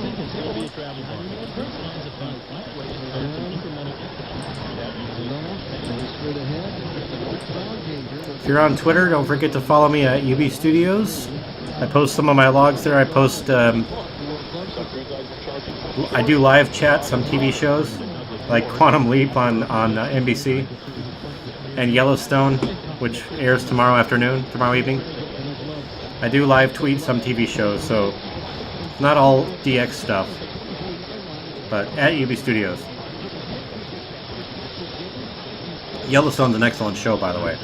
It can still be a travel market. Cruise lines have found quiet ways to earn some incremental income. If you're on Twitter, don't forget to follow me at UB Studios. I post some of my logs there. I post I do live chats on TV shows like Quantum Leap on NBC and Yellowstone, which airs tomorrow evening. I do live tweets on TV shows, so not all DX stuff, but at UB Studios. Yellowstone's an excellent show, by the way.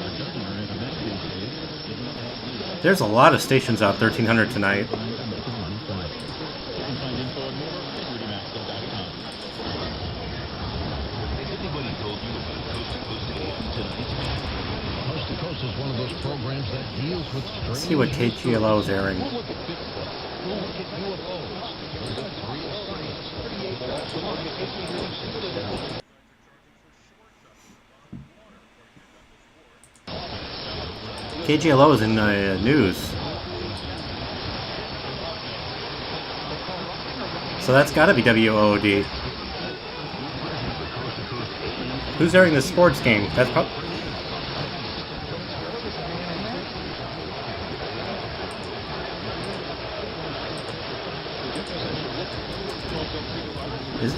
There's a lot of stations out 1300 tonight. Let's see what KGLO is airing. KGLO is in news. So that's got to be WOOD. Who's airing the sports game? That's probably...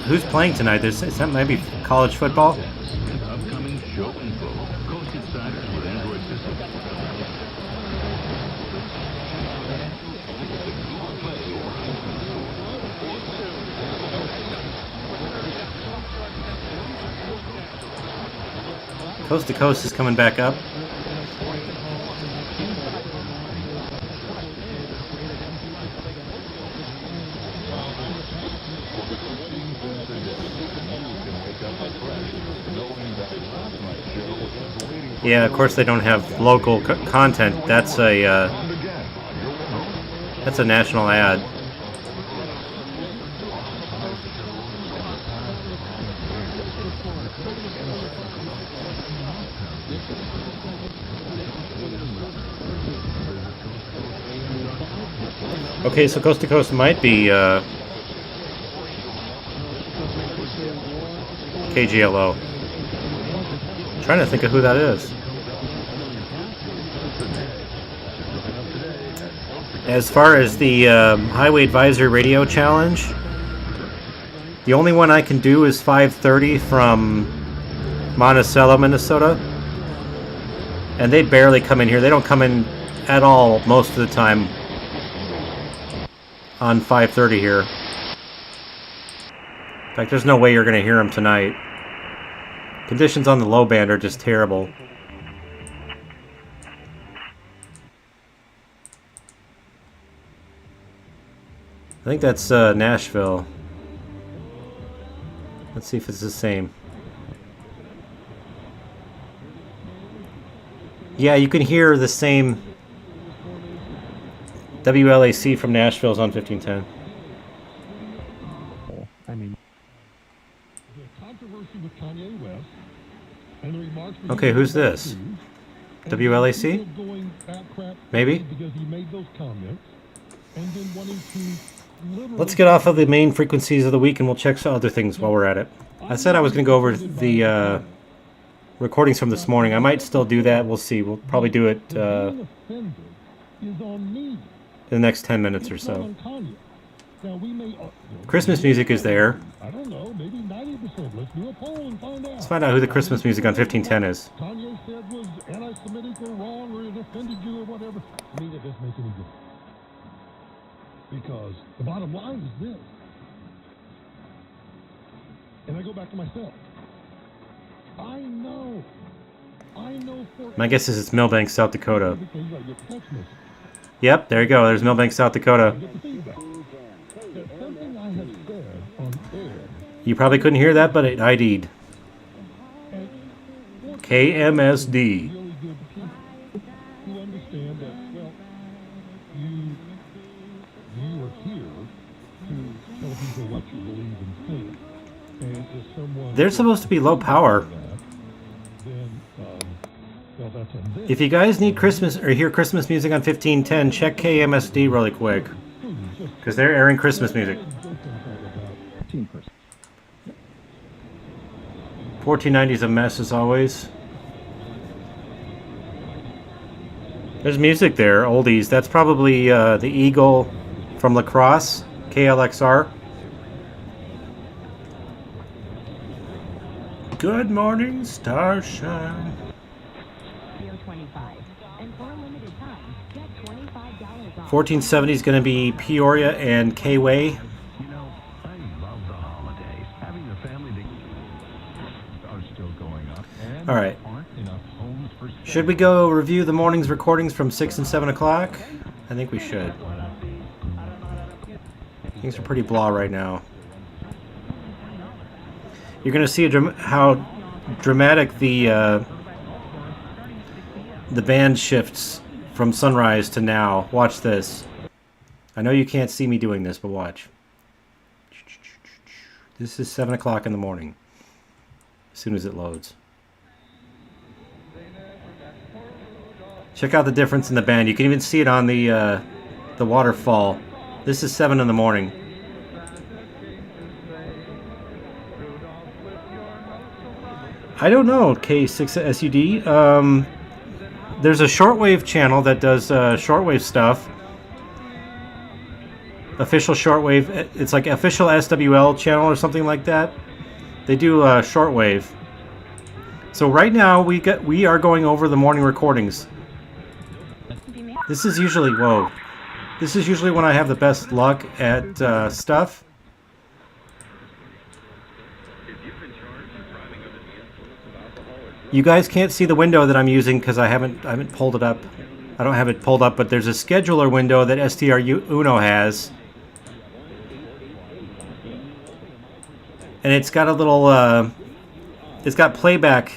Who's playing tonight? That might be college football. Upcoming show info. Coast Insiders with Android system. Coast to Coast is coming back up. Yeah, of course they don't have local content. That's a national ad. Okay, so Coast to Coast might be KGLO. Trying to think of who that is. As far as the Highway Advisory Radio Challenge, the only one I can do is 5:30 from Monticello, Minnesota. And they barely come in here. They don't come in at all most of the time on 5:30 here. In fact, there's no way you're going to hear them tonight. Conditions on the low band are just terrible. I think that's Nashville. Let's see if it's the same. Yeah, you can hear the same. WLAC from Nashville is on 1510. I mean, the controversy with Kanye West and the remarks. Okay, who's this? WLAC? Maybe? Because he made those comments and then wanting to. Let's get off of the main frequencies of the week and we'll check some other things while we're at it. I said I was going to go over the recordings from this morning. I might still do that. We'll see. We'll probably do it in the next 10 minutes or so. Now we may, Christmas music is there. I don't know, maybe 90%. Let's do a poll and find out. Let's find out who the Christmas music on 1510 is. Kanye said was anti-Semitic or wrong or it offended you or whatever. To me, that doesn't make any difference. Because the bottom line is this. And I go back to myself. I know for My guess is it's Millbank, South Dakota. because I get the text message. Yep, there you go. There's Millbank, South Dakota. I get the feedback. That something I have said on air You probably couldn't hear that, but it ID'd. KMSD. really good people who understand that, well, you are here to tell people what you believe and think. And if someone They're supposed to be low power. then, well, that's on them. If you guys need Christmas or hear Christmas music on 1510, check KMSD really quick. Because they're airing Christmas music. 1490 is a mess as always. There's music there, oldies. That's probably the Eagle from La Crosse, KLXR. Good morning, starshine. 1470 is going to be Peoria and K-Way. You know, I love the holidays. Having the family are still going up. And All right. aren't enough homes for Should we go review the morning's recordings from 6 and 7 o'clock? I think we should. Things are pretty blah right now. You're going to see how dramatic the band shifts from sunrise to now. Watch this. I know you can't see me doing this, but watch. This is 7 o'clock in the morning. As soon as it loads. Check out the difference in the band. You can even see it on the waterfall. This is 7 in the morning. I don't know, K6SUD. There's a shortwave channel that does shortwave stuff. Official shortwave. It's like official SWL channel or something like that. They do shortwave. So right now we are going over the morning recordings. This is usually This is usually when I have the best luck at stuff. You guys can't see the window that I'm using because I haven't pulled it up. I don't have it pulled up, but there's a scheduler window that STR Uno has. And it's got a little, it's got playback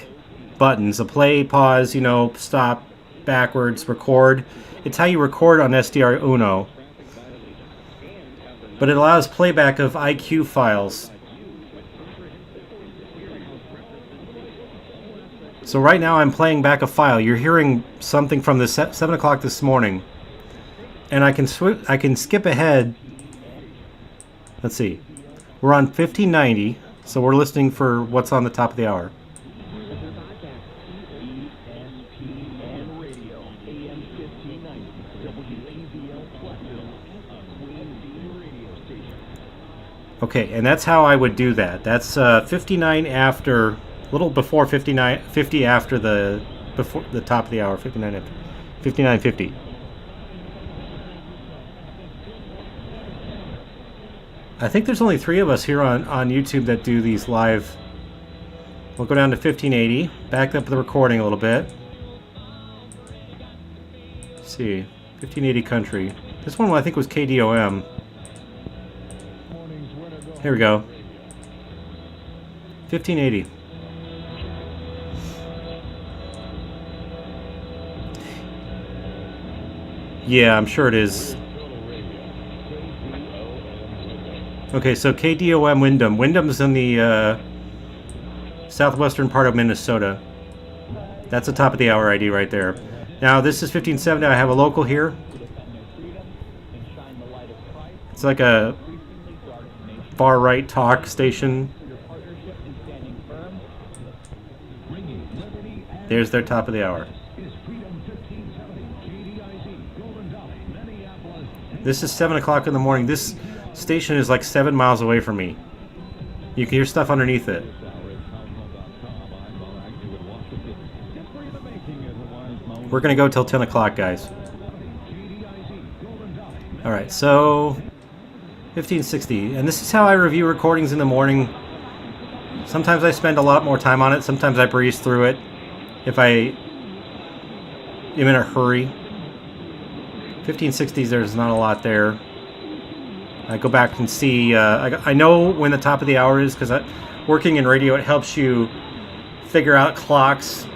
buttons. A play, pause, stop, backwards, record. It's how you record on STR Uno. But it allows playback of IQ files. So right now I'm playing back a file. You're hearing something from the 7 o'clock this morning. And I can skip ahead. Let's see. We're on 1590, so we're listening for what's on the top of the hour. Okay, and that's how I would do that. That's 59 after, a little before 50 after before the top of the hour, 59 after, 59:50. I think there's only 3 of us here on YouTube that do these live. We'll go down to 1580, back up the recording a little bit. Let's see, 1580 country. This one I think was KDOM. Here we go. 1580. Yeah, I'm sure it is. Okay, so KDOM Windham. Windham's in the southwestern part of Minnesota. That's the top of the hour ID right there. Now, this is 1570. I have a local here. It's like a far-right talk station. There's their top of the hour. This is 7 o'clock in the morning. This station is like 7 miles away from me. You can hear stuff underneath it. We're gonna go till 10 o'clock, guys. Alright, so 1560. And this is how I review recordings in the morning. Sometimes I spend a lot more time on it. Sometimes I breeze through it if I am in a hurry. 1560s, there's not a lot there. I go back and see. I know when the top of the hour is because working in radio, it helps you figure out clocks.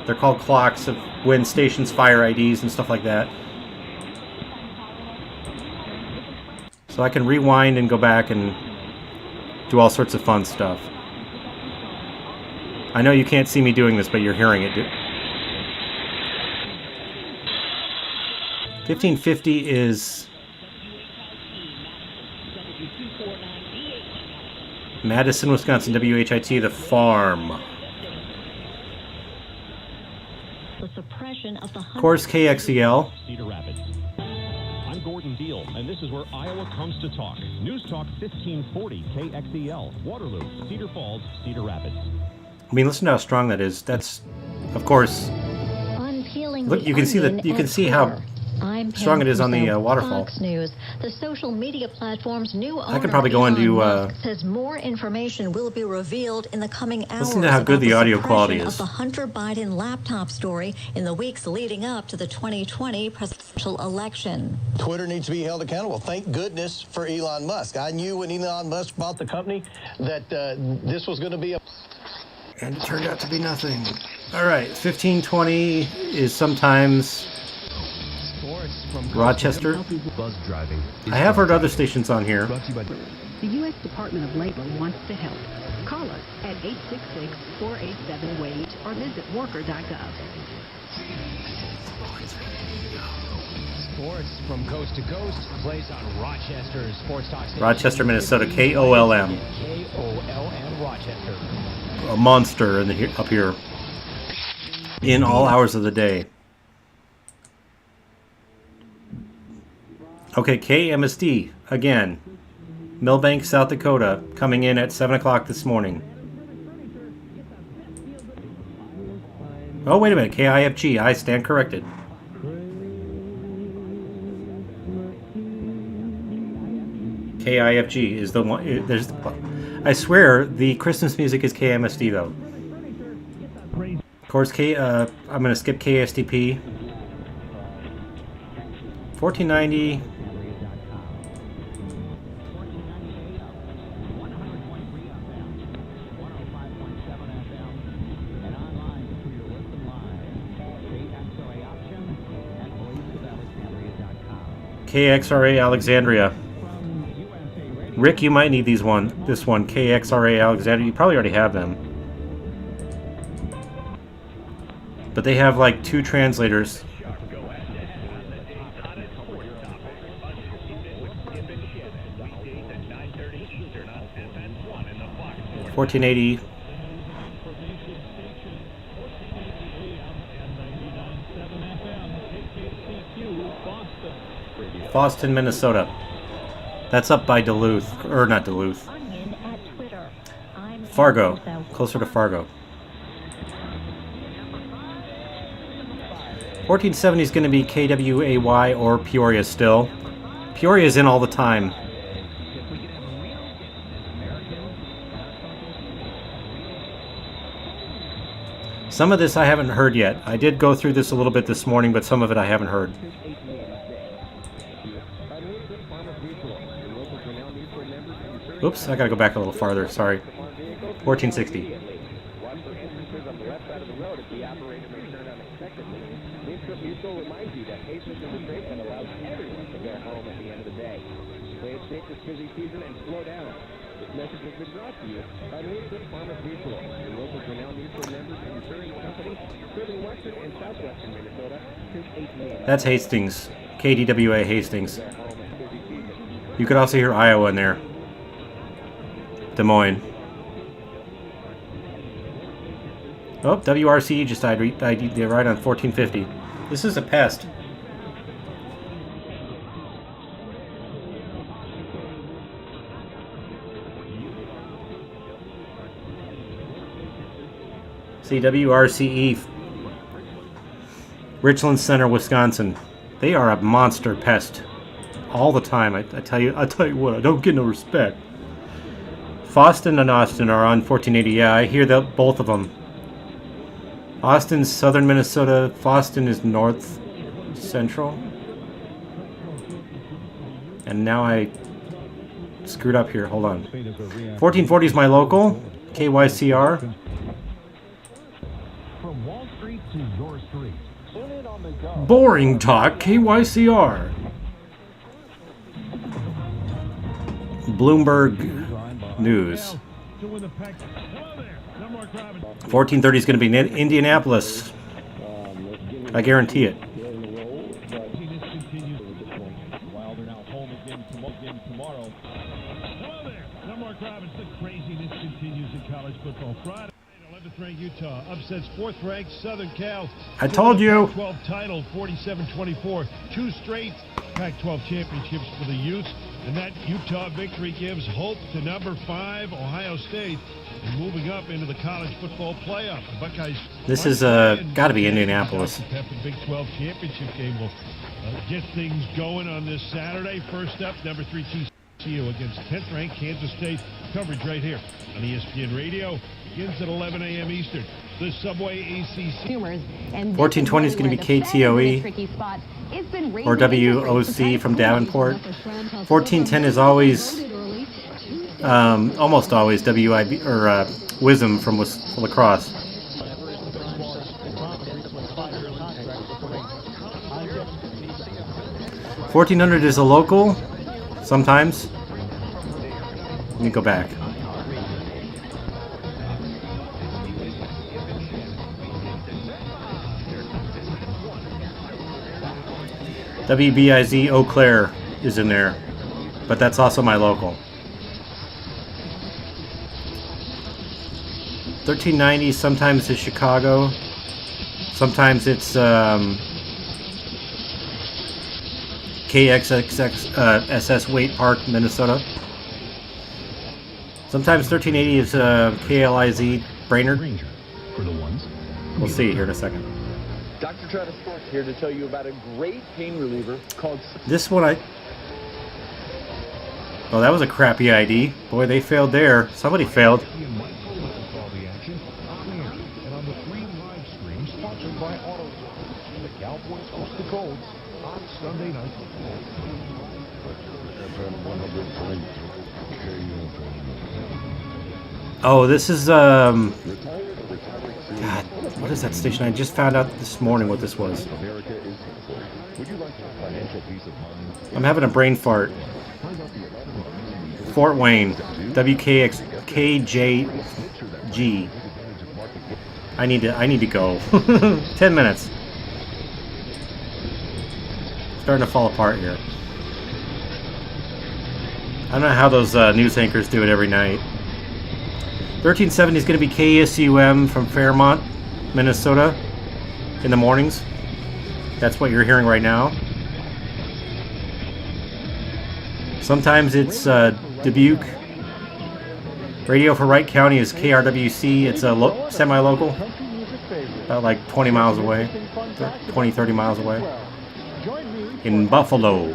They're called clocks of when stations fire IDs and stuff like that. So I can rewind and go back and do all sorts of fun stuff. I know you can't see me doing this, but you're hearing it. 1550 is Madison, Wisconsin, WHIT, The Farm. The suppression of the Of course, KXEL. Cedar Rapids. I'm Gordon Deal, and this is where Iowa comes to talk. News Talk 1540 KXEL, Waterloo, Cedar Falls, Cedar Rapids. I mean, listen to how strong that is. That's, of course. Look, you can see that. You can see how strong it is on the waterfall. Fox News, the social media platform's new owner, I can probably go into. says more information will be revealed in the coming hours. Listen to how good the audio quality is. Of the Hunter Biden laptop story in the weeks leading up to the 2020 presidential election. Twitter needs to be held accountable. Thank goodness for Elon Musk. I knew when Elon Musk bought the company that this was going to be a. And it turned out to be nothing. All right, 1520 is sometimes Rochester. I have heard other stations on here. The U.S. Department of Labor wants to help. Call us at 866-487-WAGE or visit worker.gov. Sports from coast to coast plays on Rochester's Sports Talk. Rochester, Minnesota, KOLM. KOLM Rochester. A monster in the, up here. In all hours of the day. Okay, KMSD, again. Millbank, South Dakota, coming in at 7 o'clock this morning. Oh, wait a minute, KIFG, I stand corrected. KIFG is the one, there's, I swear, the Christmas music is KMSD, though. Of course, I'm going to skip KSTP. 1490. KXRA Alexandria. Rick, you might need this one, KXRA Alexandria. You probably already have them. But they have like 2 translators. $14.80. Boston, Minnesota. That's up by Duluth, or not Duluth. Fargo, closer to Fargo. 1470 is going to be KWAY or Peoria still. Peoria is in all the time. Some of this I haven't heard yet. I did go through this a little bit this morning, but some of it I haven't heard. Oops, I gotta go back a little farther, sorry. 1460. That's Hastings. KDWA Hastings. You could also hear Iowa in there. Des Moines. Oh, WRC just died right on 1450. This is a pest. CWRCE, Richland Center, Wisconsin. They are a monster pest all the time. I tell you what, I don't get no respect. Foston and Austin are on 1480. Yeah, I hear that both of them. Austin's southern Minnesota. Foston is north central. And now I screwed up here. Hold on. 1440 is my local. KYCR. From Wall Street to your street. Tune in on the go. Boring talk. KYCR. Bloomberg News. 1430 is going to be in Indianapolis. I guarantee it. Wilder now home again tomorrow. Hello there. I'm Mark Robinson. Craziness continues in college football. Friday, 11th ranked Utah upsets 4th ranked Southern Cal. I told you. Pac-12 title 47-24. 2 straight Pac-12 championships for the Utes. And that Utah victory gives hope to number 5 Ohio State, and moving up into the college football playoff. The Buckeyes. This is got to be Indianapolis. The Big 12 championship game will get things going on this Saturday. First up, number 3 TCU against 10th ranked Kansas State. Coverage right here on ESPN Radio begins at 11 a.m. Eastern. The Subway ACC. 1420 is going to be KTOE or WOC from Davenport. 1410 is always, almost always WIB or WISM from Lacrosse. 1400 is a local, sometimes. Let me go back. WBIZ Eau Claire is in there, but that's also my local. 1390 sometimes is Chicago, sometimes it's KXXX SS Waite Park, Minnesota. Sometimes 1380 is KLIZ Brainerd. We'll see here in a second. Dr. Travis Stork here to tell you about a great pain reliever called... This one Oh, that was a crappy ID. Boy, they failed there. Somebody failed. And on the free live stream sponsored by AutoZone, the Cowboys host the Colts on Sunday night. Oh, this is God, what is that station? I just found out this morning what this was. I'm having a brain fart. Fort Wayne, WKXKJG. I need to go. 10 minutes. Starting to fall apart here. I don't know how those news anchors do it every night. 1370 is going to be KSUM from Fairmont, Minnesota, in the mornings. That's what you're hearing right now. Sometimes it's Dubuque. Radio for Wright County is KRWC. It's a semi-local, about like 20 miles away, 20, 30 miles away. In Buffalo.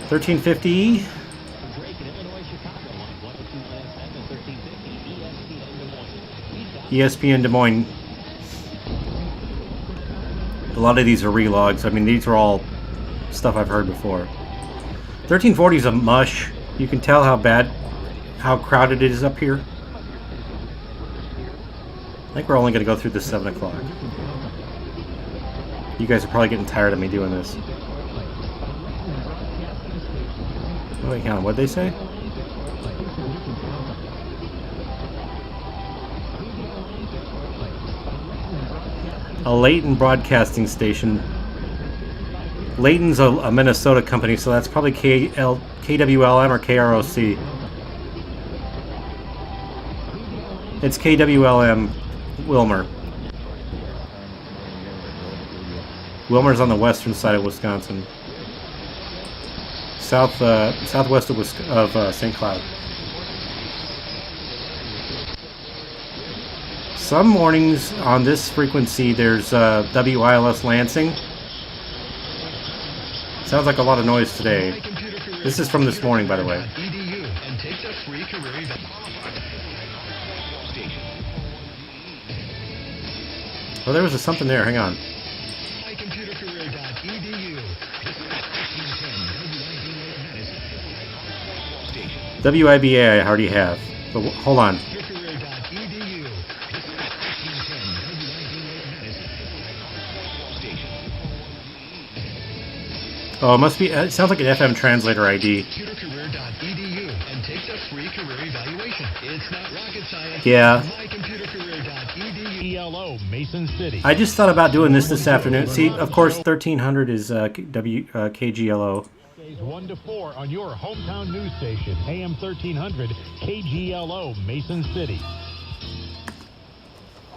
1350. ESPN Des Moines. A lot of these are relogs. I mean, these are all stuff I've heard before. 1340 is a mush. You can tell how crowded it is up here. I think we're only going to go through this 7 o'clock. You guys are probably getting tired of me doing this. Oh, wait, hang on. What'd they say? A Layton broadcasting station. Layton's a Minnesota company, so that's probably KWLM or KROC. It's KWLM Wilmer. Wilmer's on the western side of Wisconsin. Southwest of St. Cloud. Some mornings on this frequency there's WILS Lansing. Sounds like a lot of noise today. This is from this morning, by the way. Oh, there was something there. Hang on. WIBA I already have. But hold on. Oh, it must be. It sounds like an FM translator ID. Yeah. I just thought about doing this afternoon. See, of course, 1300 is KGLO. 1 to 4 on your hometown news station, AM 1300 KGLO, Mason City.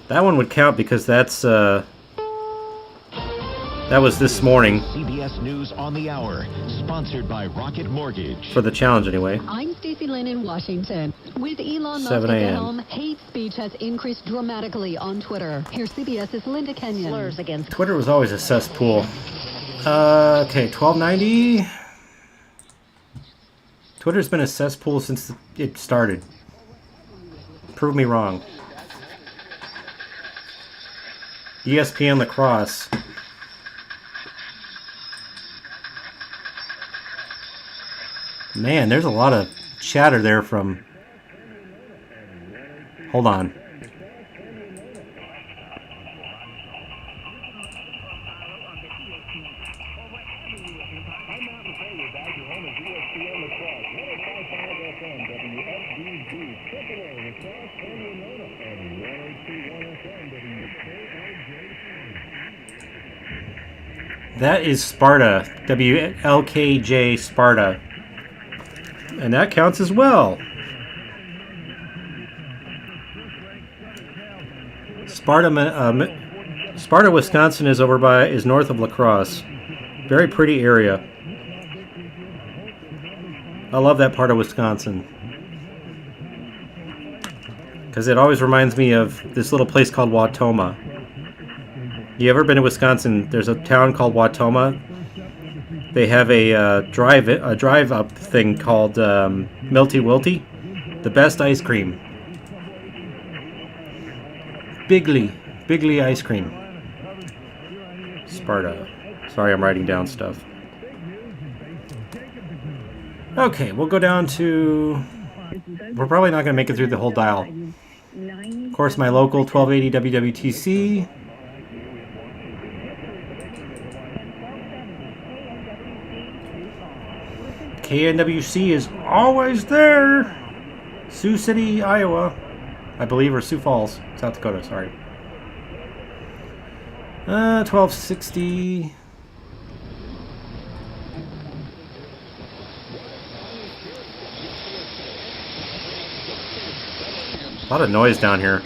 That one would count because that's that was this morning. CBS News on the Hour, sponsored by Rocket Mortgage. For the challenge, anyway. I'm Stacey Lynn in Washington. With Elon Musk 7 at the a.m. helm, hate speech has increased dramatically on Twitter. Here's CBS's Linda Kenyon. Slurs against Twitter was always a cesspool. Okay, 1290. Twitter's been a cesspool since it started. Prove me wrong. ESPN Lacrosse. Man, there's a lot of chatter there from... Hold on. That is Sparta. WLKJ Sparta. And that counts as well. Sparta, Wisconsin is north of La Crosse. Very pretty area. I love that part of Wisconsin. Because it always reminds me of this little place called Wautoma. You ever been to Wisconsin? There's a town called Wautoma. They have a drive-up thing called Milty Wilty. The best ice cream. Bigly ice cream. Sparta. Sorry, I'm writing down stuff. Okay, we'll go down to... We're probably not going to make it through the whole dial. Of course, my local 1280 WWTC. KNWC is always there. Sioux City, Iowa, I believe, or Sioux Falls, South Dakota. Sorry. 1260. A lot of noise down here.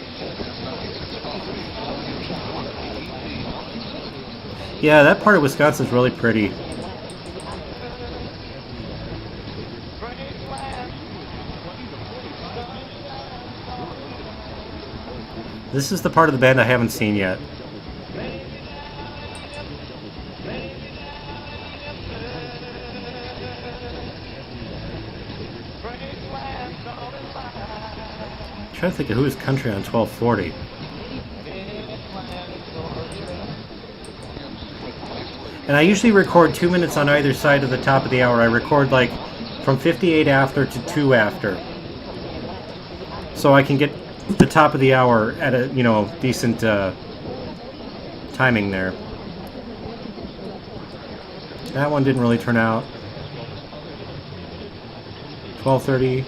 Yeah, that part of Wisconsin is really pretty. This is the part of the band I haven't seen yet. I'm trying to think of who is country on 1240. And I usually record 2 minutes on either side of the top of the hour. I record like from 58 after to 2 after. So I can get the top of the hour at a, decent timing there. That one didn't really turn out. 1230.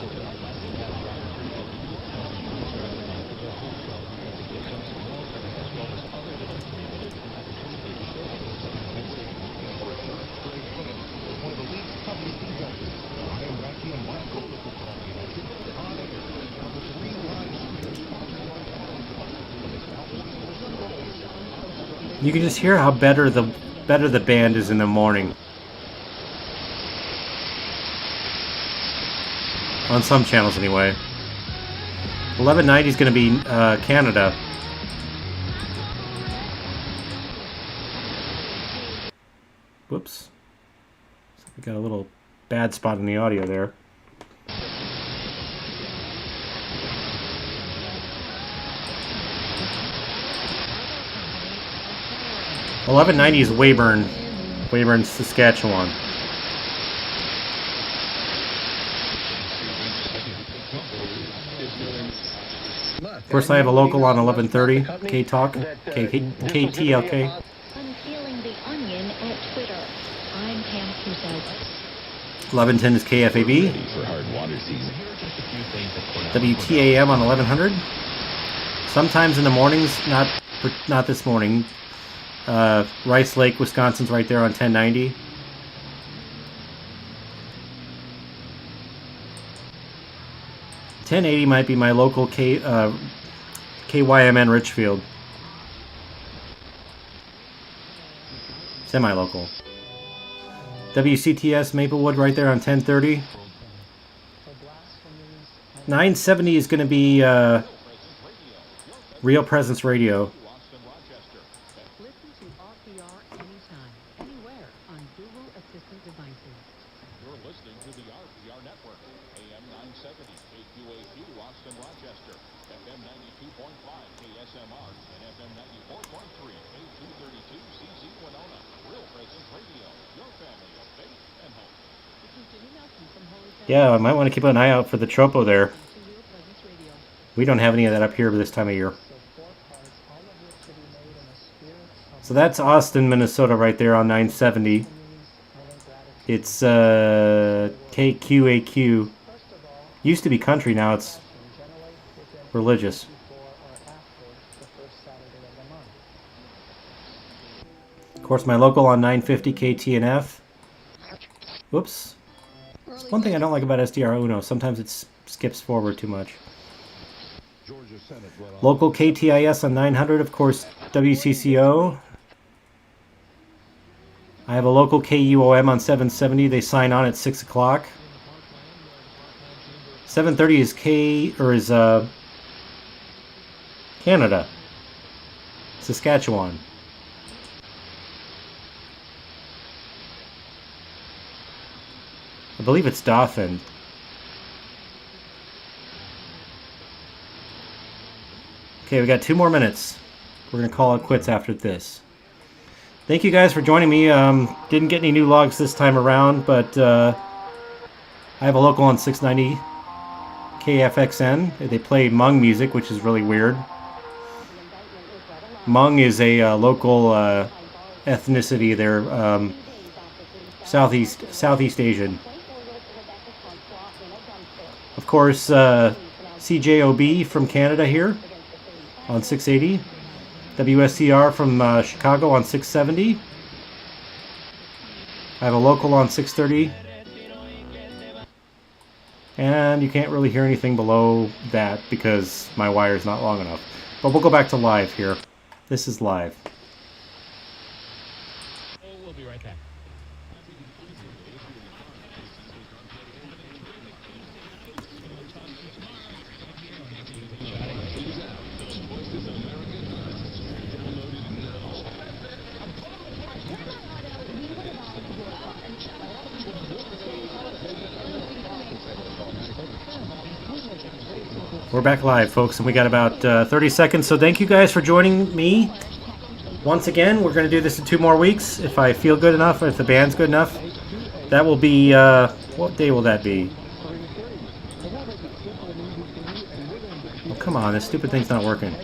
You can just hear how better the band is in the morning. On some channels, anyway. 1190 is going to be Canada. Got a little bad spot in the audio there. $11.90 is Weyburn, Saskatchewan. Of course, I have a local on 11:30 K-Talk, KTLK. Unpeeling the onion at Twitter. I'm Pam Kuzo. 11:10 is KFAB. WTAM on 1100. Sometimes in the mornings, not this morning. Rice Lake, Wisconsin's right there on 1090. $10.80 might be my local KYMN Richfield. Semi-local. WCTS Maplewood right there on 1030. 970 is going to be Real Presence Radio. Listen to RPR anytime, anywhere on Google Assistant devices. You're listening to the RPR Network, AM 970, KQAQ, Austin, Rochester, FM 92.5, KSMR, and FM 94.3, K232, CZ Winona. Real Presence Radio, your family of faith and hope. Yeah, I might want to keep an eye out for the tropo there. We don't have any of that up here this time of year. So that's Austin, Minnesota right there on 970. It's KQAQ. Used to be country, now it's religious. Of course, my local on 950 KTNF. Whoops. One thing I don't like about SDR Uno, sometimes it skips forward too much. Local KTIS on 900, of course, WCCO. I have a local KUOM on 770. They sign on at 6 o'clock. 730 is Canada, Saskatchewan. I believe it's Dauphin. Okay, we got 2 more minutes. We're going to call it quits after this. Thank you guys for joining me. Didn't get any new logs this time around, but I have a local on 690 KFXN. They play Hmong music, which is really weird. Hmong is a local ethnicity. They're Southeast Asian. Of course, CJOB from Canada here on 680. WSCR from Chicago on 670. I have a local on 630. And you can't really hear anything below that because my wire's not long enough. But we'll go back to live here. This is live. We'll be right back. We're back live, folks, and we got about 30 seconds. So thank you guys for joining me. Once again, we're going to do this in 2 more weeks. If I feel good enough, if the band's good enough, that will be, what day will that be? Oh, come on, this stupid thing's not working.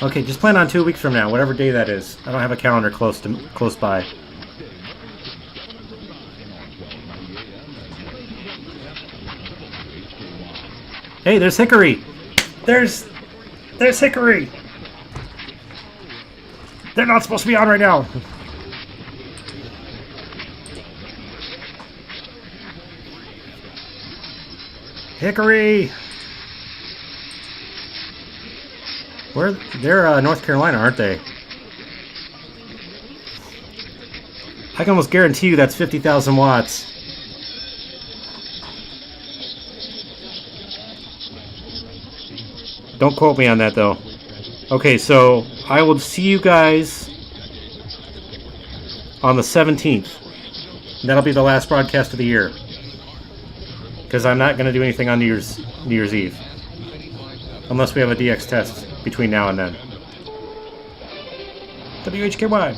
Okay, just plan on 2 weeks from now, whatever day that is. I don't have a calendar close by. Hey, there's Hickory. There's Hickory. They're not supposed to be on right now. Hickory. They're North Carolina, aren't they? I can almost guarantee you that's 50,000 watts. Don't quote me on that, though. Okay, so I will see you guys on the 17th. And that'll be the last broadcast of the year. Because I'm not going to do anything on New Year's Eve. Unless we have a DX test between now and then. WHKY.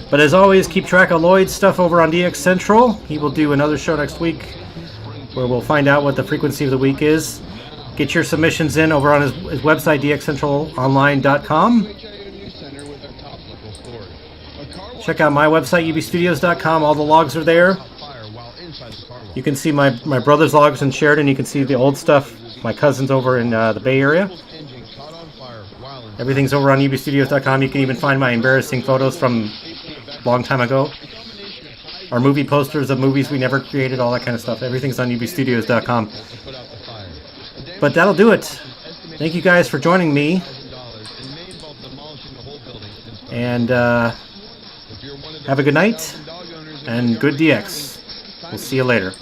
But as always, keep track of Lloyd's stuff over on DX Central. He will do another show next week where we'll find out what the frequency of the week is. Get your submissions in over on his website, dxcentralonline.com. Check out my website, ubstudios.com. All the logs are there. You can see my brother's logs in Sheridan. You can see the old stuff, my cousins over in the Bay Area. Everything's over on ubstudios.com. You can even find my embarrassing photos from a long time ago. Our movie posters of movies we never created, all that kind of stuff. Everything's on ubstudios.com. But that'll do it. Thank you guys for joining me. And have a good night and good DX. We'll see you later.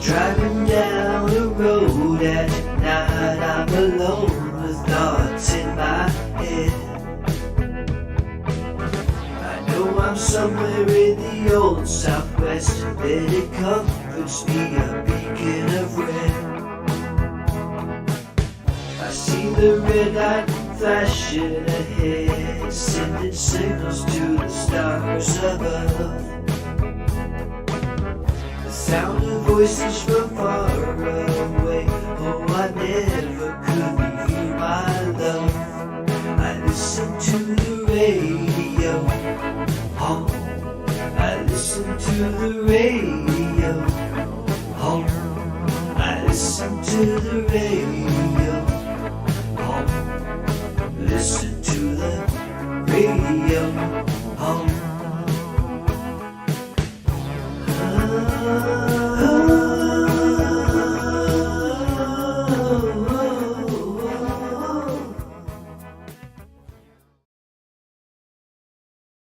Driving down the road at night, I'm alone with thoughts in my head. I know I'm somewhere in the old Southwest, that it comforts me, a beacon of red. I see the red light flashing ahead, sending signals to the stars above. Sound of voices from far away. Oh, I never could reveal my love. I listen to the radio. Oh, I listen to the radio. Oh, I listen to the radio.